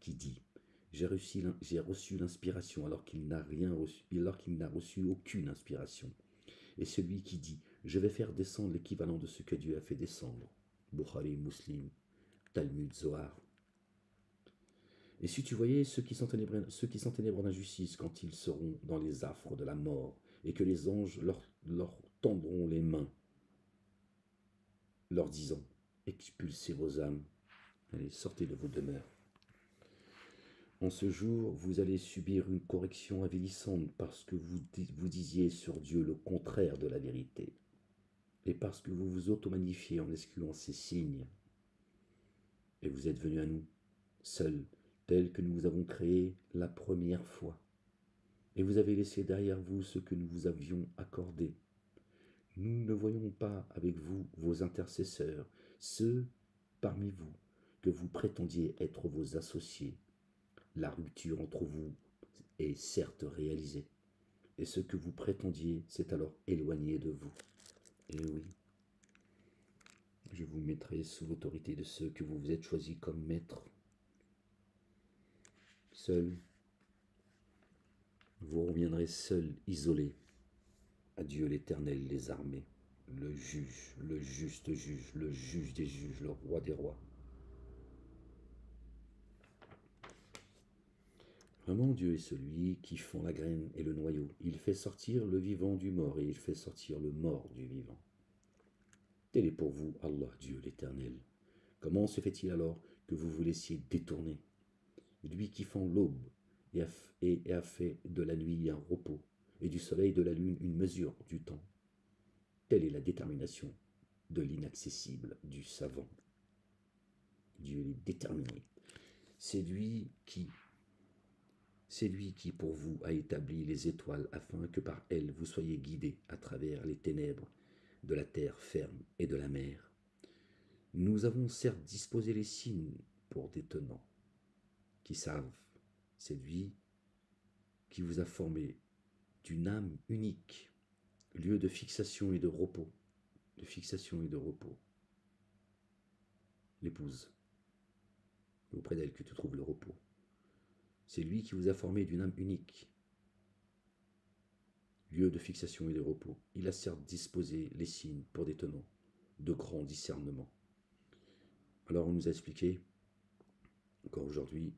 qui dit « J'ai reçu l'inspiration alors qu'il n'a reçu aucune inspiration ». Et celui qui dit « Je vais faire descendre l'équivalent de ce que Dieu a fait descendre ». Bukhari, Muslim, Talmud, Zohar. Et si tu voyais ceux qui s'enténèbrent d'injustice quand ils seront dans les affres de la mort, et que les anges leur tendront les mains, leur disant « Expulsez vos âmes, allez, sortez de vos demeures ». En ce jour, vous allez subir une correction avilissante parce que vous disiez sur Dieu le contraire de la vérité, et parce que vous vous auto-magnifiez en excluant ces signes. Et vous êtes venus à nous, seuls, tels que nous vous avons créés la première fois. Et vous avez laissé derrière vous ce que nous vous avions accordé. Nous ne voyons pas avec vous vos intercesseurs, ceux parmi vous que vous prétendiez être vos associés. La rupture entre vous est certes réalisée, et ce que vous prétendiez s'est alors éloigné de vous. Et oui, je vous mettrai sous l'autorité de ceux que vous vous êtes choisis comme maîtres. Seul, vous reviendrez seul, isolé, à Dieu l'Éternel des armées, le juge, le juste juge, le juge des juges, le roi des rois. Vraiment, Dieu est celui qui fond la graine et le noyau. Il fait sortir le vivant du mort et il fait sortir le mort du vivant. Tel est pour vous, Allah, Dieu l'Éternel. Comment se fait-il alors que vous vous laissiez détourner? Lui qui fend l'aube et a fait de la nuit un repos, et du soleil de la lune une mesure du temps. Telle est la détermination de l'inaccessible, du savant. Dieu est déterminé. C'est lui qui pour vous a établi les étoiles afin que par elles vous soyez guidés à travers les ténèbres de la terre ferme et de la mer. Nous avons certes disposé les signes pour des tenants qui savent. C'est lui qui vous a formé d'une âme unique, lieu de fixation et de repos, l'épouse, auprès d'elle que tu trouves le repos. C'est lui qui vous a formé d'une âme unique, lieu de fixation et de repos. Il a certes disposé les signes pour des tenants de grand discernement. Alors on nous a expliqué, encore aujourd'hui,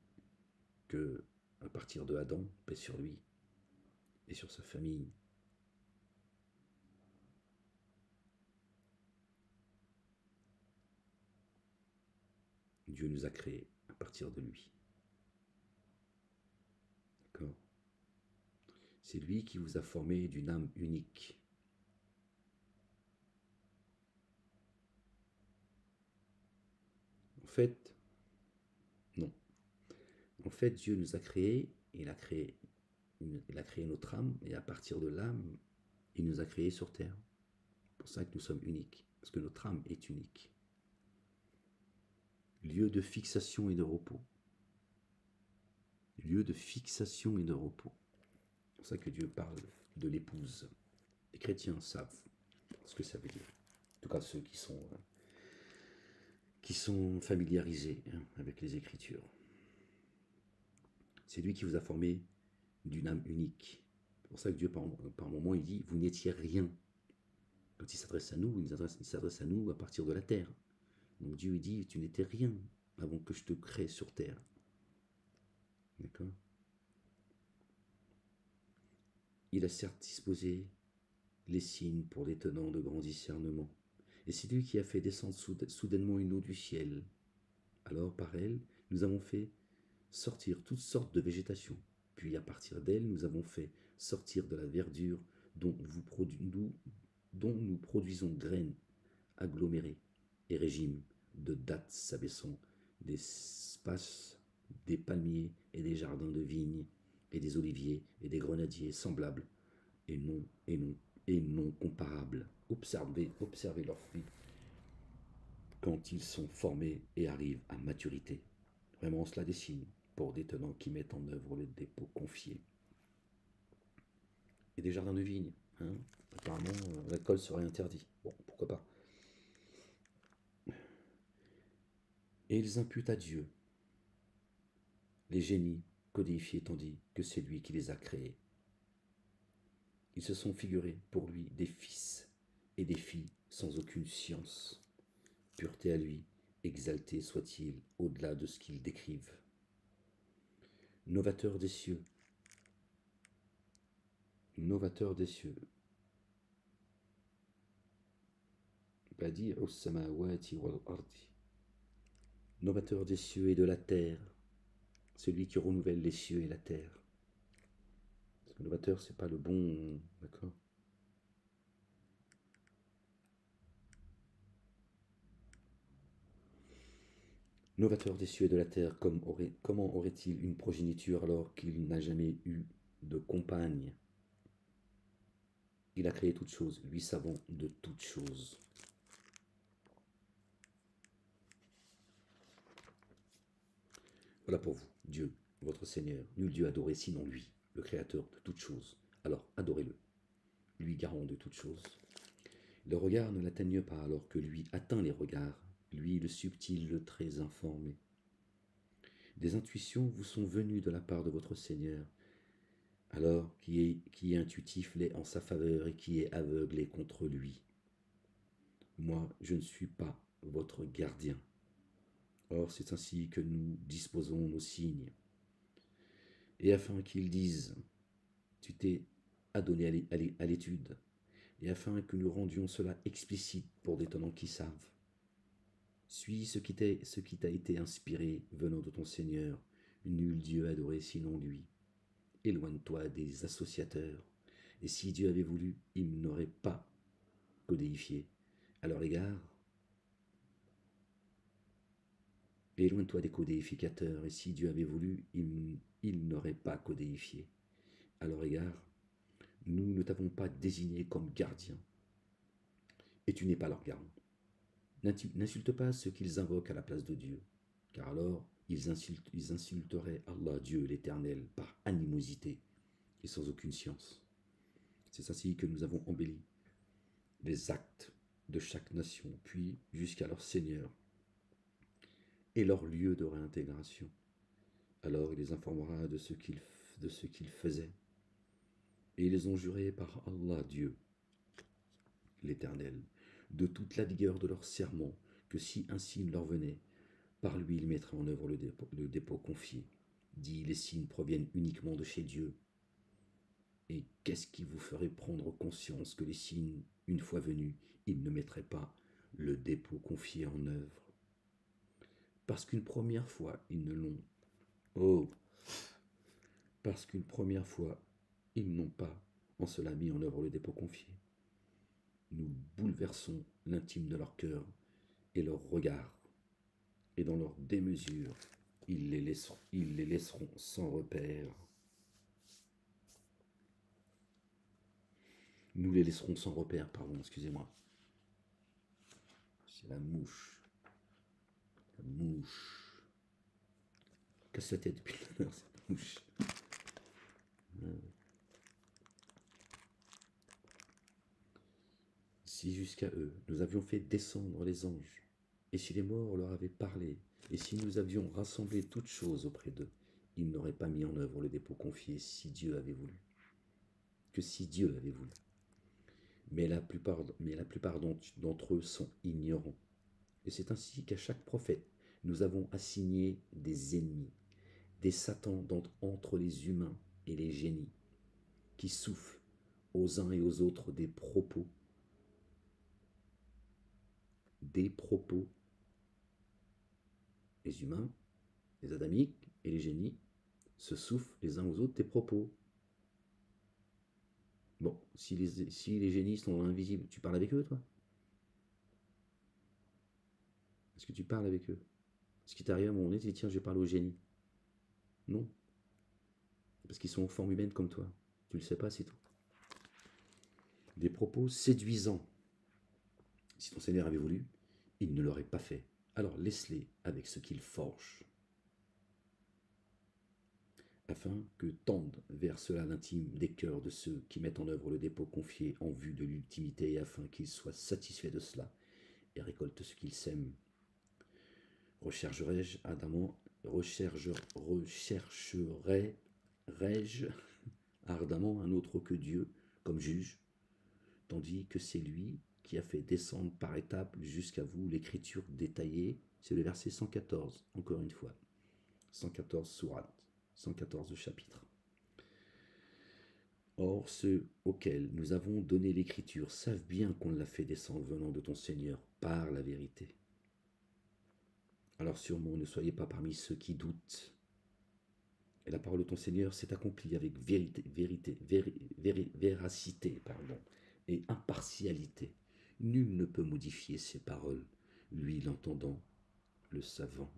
que à partir de Adam, paix sur lui et sur sa famille, Dieu nous a créés à partir de lui. D'accord ? C'est lui qui vous a formé d'une âme unique. En fait, non. En fait, Dieu nous a créés, il a créé notre âme, et à partir de l'âme, il nous a créés sur terre. C'est pour ça que nous sommes uniques, parce que notre âme est unique. Lieu de fixation et de repos. Lieu de fixation et de repos. C'est pour ça que Dieu parle de l'épouse. Les chrétiens savent ce que ça veut dire. En tout cas, ceux qui sont familiarisés avec les Écritures. C'est lui qui vous a formé d'une âme unique. C'est pour ça que Dieu, par moments, il dit « Vous n'étiez rien ». Quand il s'adresse à nous, il s'adresse à nous à partir de la terre. Donc Dieu dit « Tu n'étais rien avant que je te crée sur terre ». D'accord ? Il a certes disposé les signes pour les tenants de grand discernement. Et c'est lui qui a fait descendre soudainement une eau du ciel. Alors, par elle, nous avons fait sortir toutes sortes de végétation. Puis, à partir d'elle, nous avons fait sortir de la verdure dont nous produisons graines agglomérées et régimes de dattes s'abaissant des espaces, des palmiers et des jardins de vignes, et des oliviers et des grenadiers semblables, et non comparables. Observez leurs fruits quand ils sont formés et arrivent à maturité. Vraiment, cela dessine pour des tenants qui mettent en œuvre le dépôt confié. Et des jardins de vignes, hein. Apparemment, l'alcool serait interdit. Bon, pourquoi pas. Et ils imputent à Dieu les génies codifiés tandis que c'est lui qui les a créés. Ils se sont figurés pour lui des fils et des filles sans aucune science. Pureté à lui, exalté soit-il au-delà de ce qu'ils décrivent. Novateur des cieux, novateur des cieux. Badi'us samawati wal ardi. Novateur des cieux et de la terre, celui qui renouvelle les cieux et la terre. Parce que novateur, c'est pas le bon, d'accord. Novateur des cieux et de la terre, comment aurait-il une progéniture alors qu'il n'a jamais eu de compagne? Il a créé toutes choses, lui savant de toutes choses. Voilà pour vous, Dieu, votre Seigneur, nul Dieu adoré sinon lui, le Créateur de toutes choses. Alors adorez-le, lui garant de toutes choses. Le regard ne l'atteigne pas alors que lui atteint les regards, lui le subtil, le très informé. Des intuitions vous sont venues de la part de votre Seigneur, alors qui est intuitif l'est en sa faveur et qui est aveuglé contre lui. Moi, je ne suis pas votre gardien. Or, c'est ainsi que nous disposons nos signes. Et afin qu'ils disent, tu t'es adonné à l'étude, et afin que nous rendions cela explicite pour des tenants qui savent. Suis ce qui t'a été inspiré venant de ton Seigneur, nul Dieu adoré sinon lui. Éloigne-toi des associateurs, et si Dieu avait voulu, il n'aurait pas codéifié à leur égard. Éloigne-toi des codéificateurs, et si Dieu avait voulu, il n'aurait pas codéifié à leur égard. Nous ne t'avons pas désigné comme gardien, et tu n'es pas leur garant. N'insulte pas ceux qu'ils invoquent à la place de Dieu, car alors ils insulteraient Allah, Dieu l'Éternel, par animosité et sans aucune science. C'est ainsi que nous avons embelli les actes de chaque nation, puis jusqu'à leur Seigneur et leur lieu de réintégration. Alors il les informera de ce qu'ils faisaient. Et ils ont juré par Allah, Dieu, l'Éternel, de toute la vigueur de leur serment, que si un signe leur venait, par lui il mettrait en œuvre le dépôt confié. Dit, les signes proviennent uniquement de chez Dieu. Et qu'est-ce qui vous ferait prendre conscience que les signes, une fois venus, ils ne mettraient pas le dépôt confié en œuvre? Parce qu'une première fois, ils ne l'ont. Oh! Parce qu'une première fois, ils n'ont pas en cela mis en œuvre le dépôt confié. Nous bouleversons l'intime de leur cœur et leur regard, et dans leur démesure, ils les laisseront sans repère. Nous les laisserons sans repère, pardon, excusez-moi. C'est la mouche. La mouche. Casse la tête depuis tout à l'heure, cette mouche. Si jusqu'à eux, nous avions fait descendre les anges, et si les morts leur avaient parlé, et si nous avions rassemblé toutes choses auprès d'eux, ils n'auraient pas mis en œuvre le dépôt confié si Dieu avait voulu. Que si Dieu avait voulu. Mais la plupart d'entre eux sont ignorants. Et c'est ainsi qu'à chaque prophète, nous avons assigné des ennemis, des satans entre les humains et les génies, qui soufflent aux uns et aux autres des propos. Les humains, les adamiques et les génies se soufflent les uns aux autres des propos. Bon, si les génies sont invisibles, tu parles avec eux, toi? Est-ce que tu parles avec eux? Ce qui t'arrive à un moment donné, tu dis tiens, je vais parler au génie. Non. Parce qu'ils sont en forme humaine comme toi. Tu le sais pas, c'est tout. Des propos séduisants. Si ton Seigneur avait voulu, il ne l'aurait pas fait. Alors laisse-les avec ce qu'ils forgent, afin que tende vers cela l'intime des cœurs de ceux qui mettent en œuvre le dépôt confié en vue de l'ultimité, et afin qu'ils soient satisfaits de cela et récoltent ce qu'ils sèment. Rechercherai-je ardemment un autre que Dieu comme juge, tandis que c'est lui qui a fait descendre par étapes jusqu'à vous l'écriture détaillée. C'est le verset 114, encore une fois. 114 sourates, 114 chapitres. Or, ceux auxquels nous avons donné l'écriture savent bien qu'on l'a fait descendre venant de ton Seigneur par la vérité. Alors sûrement ne soyez pas parmi ceux qui doutent. Et la parole de ton Seigneur s'est accomplie avec véracité, et impartialité. Nul ne peut modifier ses paroles, lui l'entendant, le savant.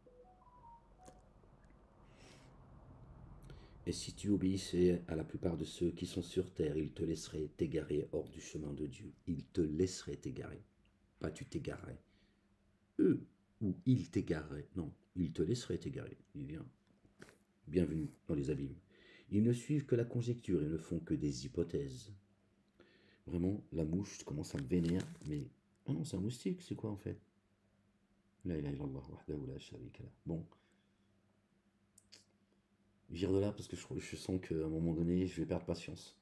Et si tu obéissais à la plupart de ceux qui sont sur terre, ils te laisseraient t'égarer hors du chemin de Dieu. Ils te laisseraient t'égarer. Pas tu t'égarerais. Eux, ou ils t'égareraient. Non, ils te laisseraient t'égarer. Il vient. Bienvenue dans les abîmes. Ils ne suivent que la conjecture et ne font que des hypothèses. Vraiment, la mouche commence à me vénérer, mais... Ah non, c'est un moustique, c'est quoi en fait? La ilaha illallah, wahdahu la sharika lah. Bon, vire de là parce que je sens qu'à un moment donné, je vais perdre patience.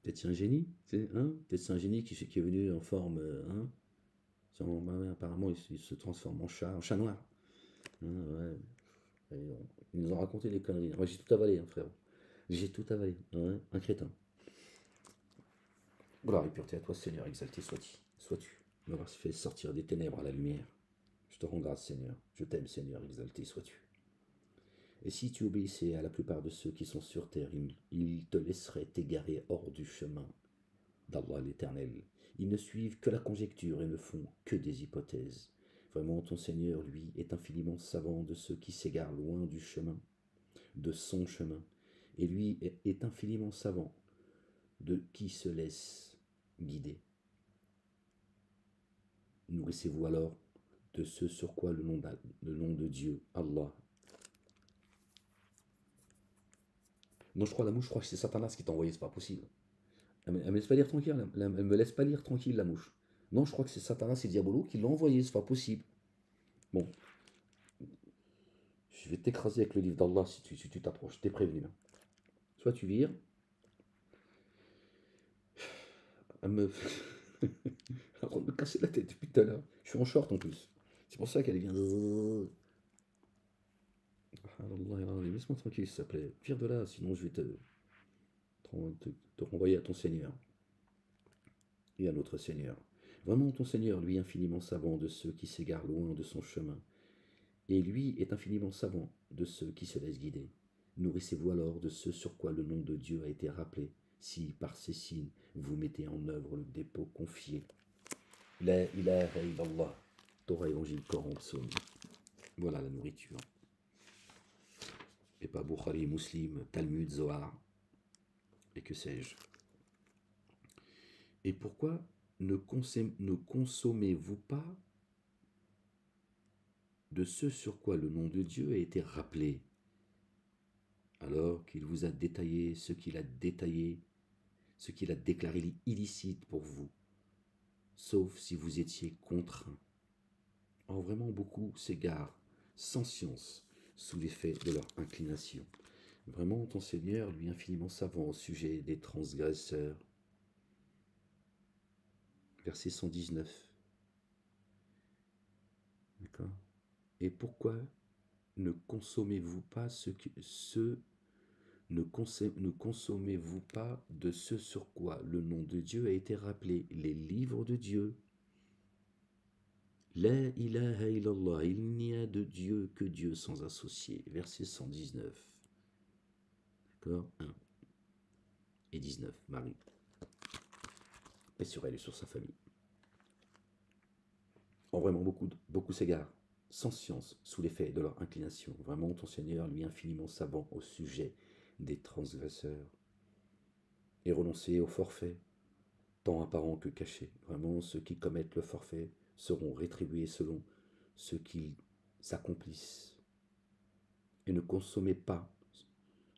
Peut-être c'est un génie, hein? Peut-être c'est un génie qui est venu en forme, hein? Apparemment, il se transforme en chat noir. Hein, ouais. Ils nous ont raconté des conneries. Moi, j'ai tout avalé, hein, frère. J'ai tout avalé. Ouais, un crétin. Gloire et pureté à toi, Seigneur, exalté sois-tu. M'avoir fait sortir des ténèbres à la lumière. Je te rends grâce, Seigneur. Je t'aime, Seigneur, exalté sois-tu. Et si tu obéissais à la plupart de ceux qui sont sur terre, ils te laisseraient t'égarer hors du chemin d'Allah l'Éternel. Ils ne suivent que la conjecture et ne font que des hypothèses. Vraiment, ton Seigneur, lui, est infiniment savant de ceux qui s'égarent loin du chemin, de son chemin. Et lui est infiniment savant de qui se laisse guider. Nourrissez-vous alors de ce sur quoi le nom de Dieu, Allah. Non, je crois la mouche, je crois que c'est Satanas qui t'a envoyé, c'est pas possible. Elle me laisse pas lire tranquille, elle me laisse pas lire tranquille, la mouche. Non, je crois que c'est Satanas et Diabolo qui l'ont envoyé, c'est pas possible. Bon, je vais t'écraser avec le livre d'Allah si tu t'approches, t'es prévenu. Hein. Soit tu vires, elle me... elle est en train de me casser la tête depuis tout à l'heure. Je suis en short en plus. C'est pour ça qu'elle vient... Laisse-moi tranquille, s'il te plaît. Vire de là, sinon je vais te renvoyer à ton Seigneur et à notre Seigneur. Vraiment, ton Seigneur, lui, infiniment savant de ceux qui s'égarent loin de son chemin, et lui est infiniment savant de ceux qui se laissent guider. Nourrissez-vous alors de ce sur quoi le nom de Dieu a été rappelé, si par ces signes vous mettez en œuvre le dépôt confié. La ilaha illallah. Torah, évangile, Coran, psaume. Voilà la nourriture. Et pas Bukhari, Muslim, Talmud, Zohar, et que sais-je. Et pourquoi ne consommez-vous pas de ce sur quoi le nom de Dieu a été rappelé, alors qu'il vous a détaillé ce qu'il a déclaré illicite pour vous, sauf si vous étiez contraint. Or vraiment beaucoup s'égarent sans science sous l'effet de leur inclination. Vraiment ton Seigneur, lui infiniment savant au sujet des transgresseurs. Verset 119. D'accord. Et pourquoi ne consommez-vous pas ne consommez-vous pas de ce sur quoi le nom de Dieu a été rappelé, les livres de Dieu? La ilaha illallah, il n'y a de Dieu que Dieu sans associé. Verset 119. D'accord? 1 et 19, Marie. Paix sur elle et sur sa famille. ont vraiment beaucoup s'égarent, sans science, sous l'effet de leur inclination. Vraiment, ton Seigneur, lui infiniment savant au sujet des transgresseurs, et renoncer au forfait, tant apparent que caché. Vraiment, ceux qui commettent le forfait seront rétribués selon ce qu'ils accomplissent. Et ne consommez pas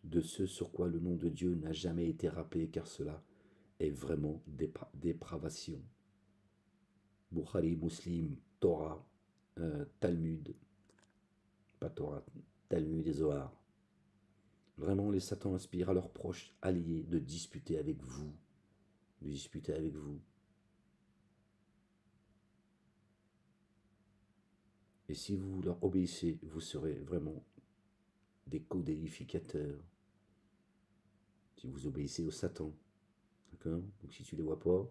de ce sur quoi le nom de Dieu n'a jamais été rappelé, car cela est vraiment dépravation. Bukhari, Muslim, Torah, Talmud, pas Torah, Talmud et Zohar. Vraiment, les Satans inspirent à leurs proches alliés de disputer avec vous. De disputer avec vous. Et si vous leur obéissez, vous serez vraiment des co-déificateurs. Si vous obéissez aux Satan. D'accord? Donc si tu ne les vois pas,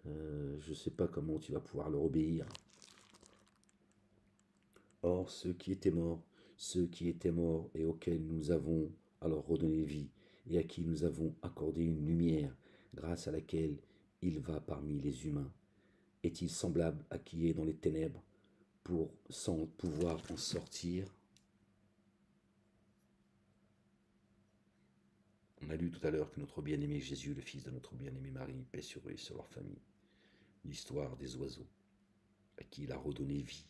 je ne sais pas comment tu vas pouvoir leur obéir. Or, ceux qui étaient morts et auxquels nous avons alors redonné vie, et à qui nous avons accordé une lumière, grâce à laquelle il va parmi les humains, est-il semblable à qui est dans les ténèbres, sans pouvoir en sortir? On a lu tout à l'heure que notre bien-aimé Jésus, le fils de notre bien-aimé Marie, paix sur eux et sur leur famille. L'histoire des oiseaux, à qui il a redonné vie.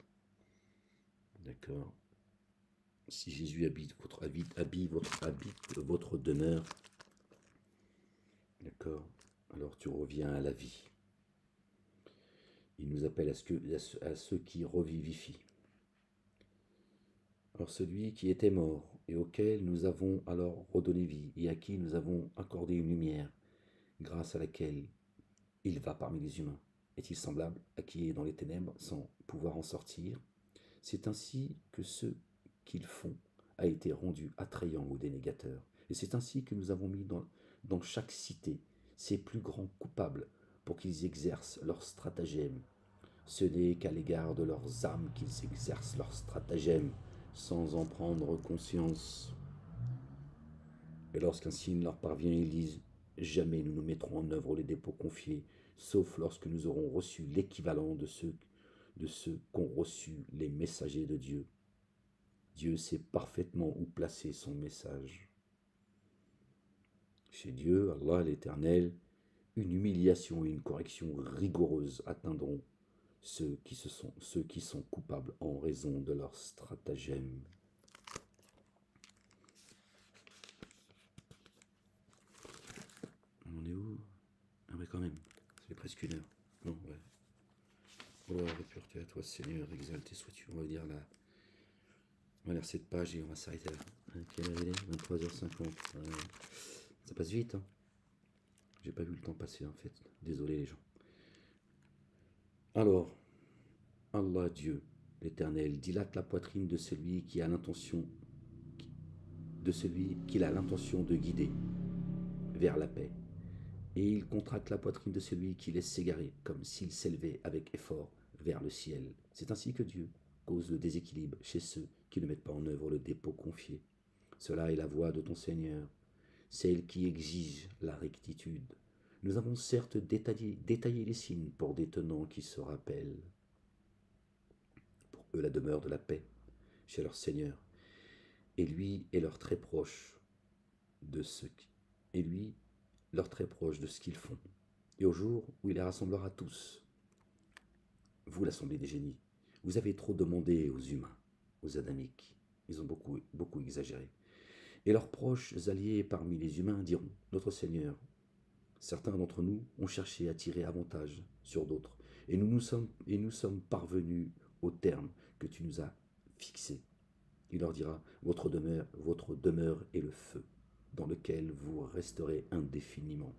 D'accord? Si Jésus habite votre demeure, d'accord, alors tu reviens à la vie. Il nous appelle à ceux qui revivifient. Alors celui qui était mort et auquel nous avons alors redonné vie et à qui nous avons accordé une lumière, grâce à laquelle il va parmi les humains, est-il semblable à qui est dans les ténèbres sans pouvoir en sortir? C'est ainsi que ce qu'ils font a été rendu attrayant aux dénégateurs. Et c'est ainsi que nous avons mis dans chaque cité ces plus grands coupables pour qu'ils exercent leur stratagème. Ce n'est qu'à l'égard de leurs âmes qu'ils exercent leur stratagème sans en prendre conscience. Et lorsqu'un signe leur parvient, ils disent « Jamais nous ne mettrons en œuvre les dépôts confiés, sauf lorsque nous aurons reçu l'équivalent de ceux qu'ont reçu les messagers de Dieu. » Dieu sait parfaitement où placer son message. Chez Dieu, Allah l'Éternel, une humiliation et une correction rigoureuse atteindront ceux qui sont coupables en raison de leur stratagème. On est où? Ah ouais, quand même, ça fait presque une heure. Non, ouais. Gloire et pureté à toi, Seigneur, exalté sois-tu. On va lire cette page et on va s'arrêter là. Quelle heure il est? 23h50. Ça passe vite, hein. J'ai pas vu le temps passer, en fait. Désolé, les gens. Alors, Allah Dieu, l'Éternel, dilate la poitrine de celui qui a l'intention de guider vers la paix. Et il contracte la poitrine de celui qui laisse s'égarer, comme s'il s'élevait avec effort vers le ciel. C'est ainsi que Dieu cause le déséquilibre chez ceux qui ne mettent pas en œuvre le dépôt confié. Cela est la voie de ton Seigneur, celle qui exige la rectitude. Nous avons certes détaillé les signes pour des tenants qui se rappellent. Pour eux, la demeure de la paix chez leur Seigneur. Et lui est leur très proche de ce qu'ils font. Et au jour où il les rassemblera tous, vous, l'assemblée des génies, vous avez trop demandé aux humains, aux adamiques. Ils ont beaucoup exagéré. Et leurs proches alliés parmi les humains diront, notre Seigneur, certains d'entre nous ont cherché à tirer avantage sur d'autres, et nous sommes parvenus au terme que tu nous as fixé. Il leur dira, votre demeure est le feu, dans lequel vous resterez indéfiniment,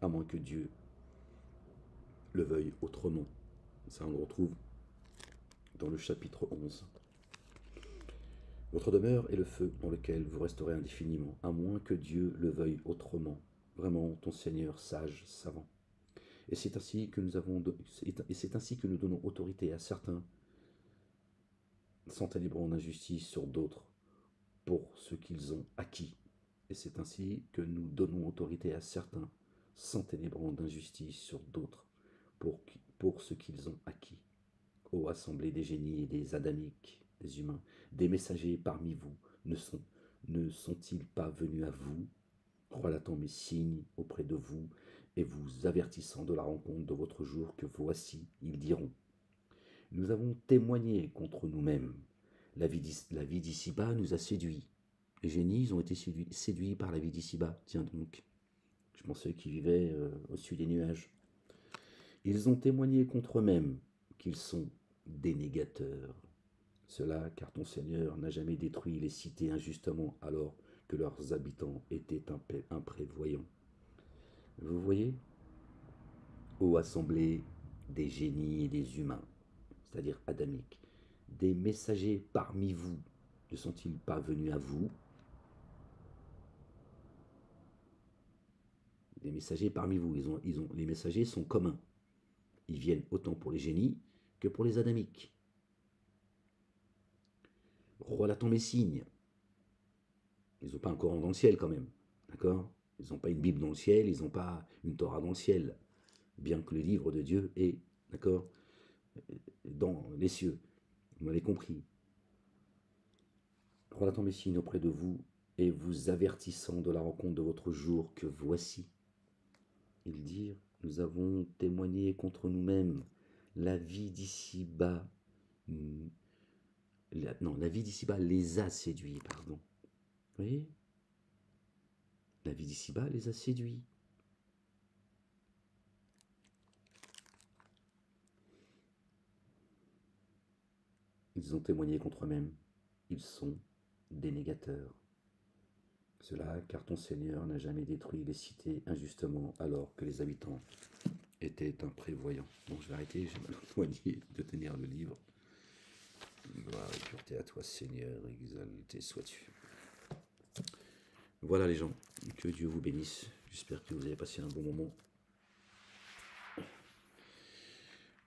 à moins que Dieu le veuille autrement. Ça, on le retrouve dans le chapitre 11. Votre demeure est le feu dans lequel vous resterez indéfiniment, à moins que Dieu le veuille autrement. Vraiment, ton Seigneur sage, savant. Et c'est ainsi que nous donnons autorité à certains, s'enténébrant d'injustice sur d'autres, pour ce qu'ils ont acquis. Et c'est ainsi que nous donnons autorité à certains, s'enténébrant d'injustice sur d'autres, pour ce qu'ils ont acquis. ô assemblée des génies et des adamiques, des humains, des messagers parmi vous, ne sont-ils pas venus à vous, relatant mes signes auprès de vous, et vous avertissant de la rencontre de votre jour que voici, ils diront. Nous avons témoigné contre nous-mêmes. La vie d'ici-bas nous a séduits. Les génies, ils ont été séduits par la vie d'ici-bas. Tiens donc, je pensais qu'ils vivaient au-dessus des nuages. Ils ont témoigné contre eux-mêmes qu'ils sont des négateurs. Cela car ton Seigneur n'a jamais détruit les cités injustement alors que leurs habitants étaient imprévoyants. Vous voyez, ô assemblée des génies et des humains, c'est-à-dire adamiques, des messagers parmi vous, ne sont-ils pas venus à vous? Des messagers parmi vous, les messagers sont communs. Ils viennent autant pour les génies que pour les adamiques. Relatant mes signes. Ils n'ont pas un Coran dans le ciel quand même, d'accord? Ils n'ont pas une Bible dans le ciel, ils n'ont pas une Torah dans le ciel, bien que le livre de Dieu est, d'accord, dans les cieux. Vous m'avez compris. Relatant mes signes auprès de vous et vous avertissant de la rencontre de votre jour que voici. Ils dirent, nous avons témoigné contre nous-mêmes. La vie d'ici-bas, la vie d'ici-bas les a séduits, pardon. Vous voyez? La vie d'ici-bas les a séduits. Ils ont témoigné contre eux-mêmes. Ils sont des négateurs. Cela car ton Seigneur n'a jamais détruit les cités injustement alors que les habitants étaient imprévoyants. Bon, je vais arrêter, j'ai mal au poignet de tenir le livre. Gloire et pureté à toi, Seigneur, exalté sois-tu. Voilà les gens, que Dieu vous bénisse. J'espère que vous avez passé un bon moment.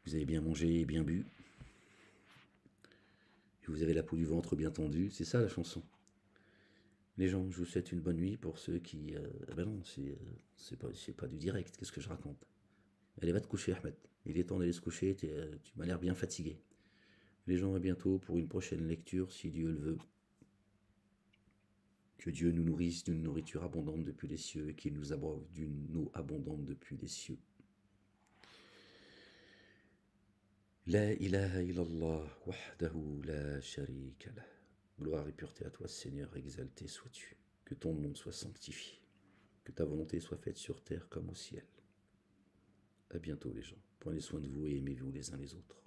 Vous avez bien mangé et bien bu. Et vous avez la peau du ventre bien tendue. C'est ça la chanson. Les gens, je vous souhaite une bonne nuit pour ceux qui... ben non, c'est pas du direct, qu'est-ce que je raconte? Allez, va te coucher, Ahmed. Il est temps d'aller se coucher, tu m'as l'air bien fatigué. Les gens, à bientôt pour une prochaine lecture, si Dieu le veut. Que Dieu nous nourrisse d'une nourriture abondante depuis les cieux et qu'il nous abreuve d'une eau abondante depuis les cieux. La ilaha illallah, wahdahu la sharika lah. Gloire et pureté à toi, Seigneur, exalté sois-tu. Que ton nom soit sanctifié. Que ta volonté soit faite sur terre comme au ciel. À bientôt les gens. Prenez soin de vous et aimez-vous les uns les autres.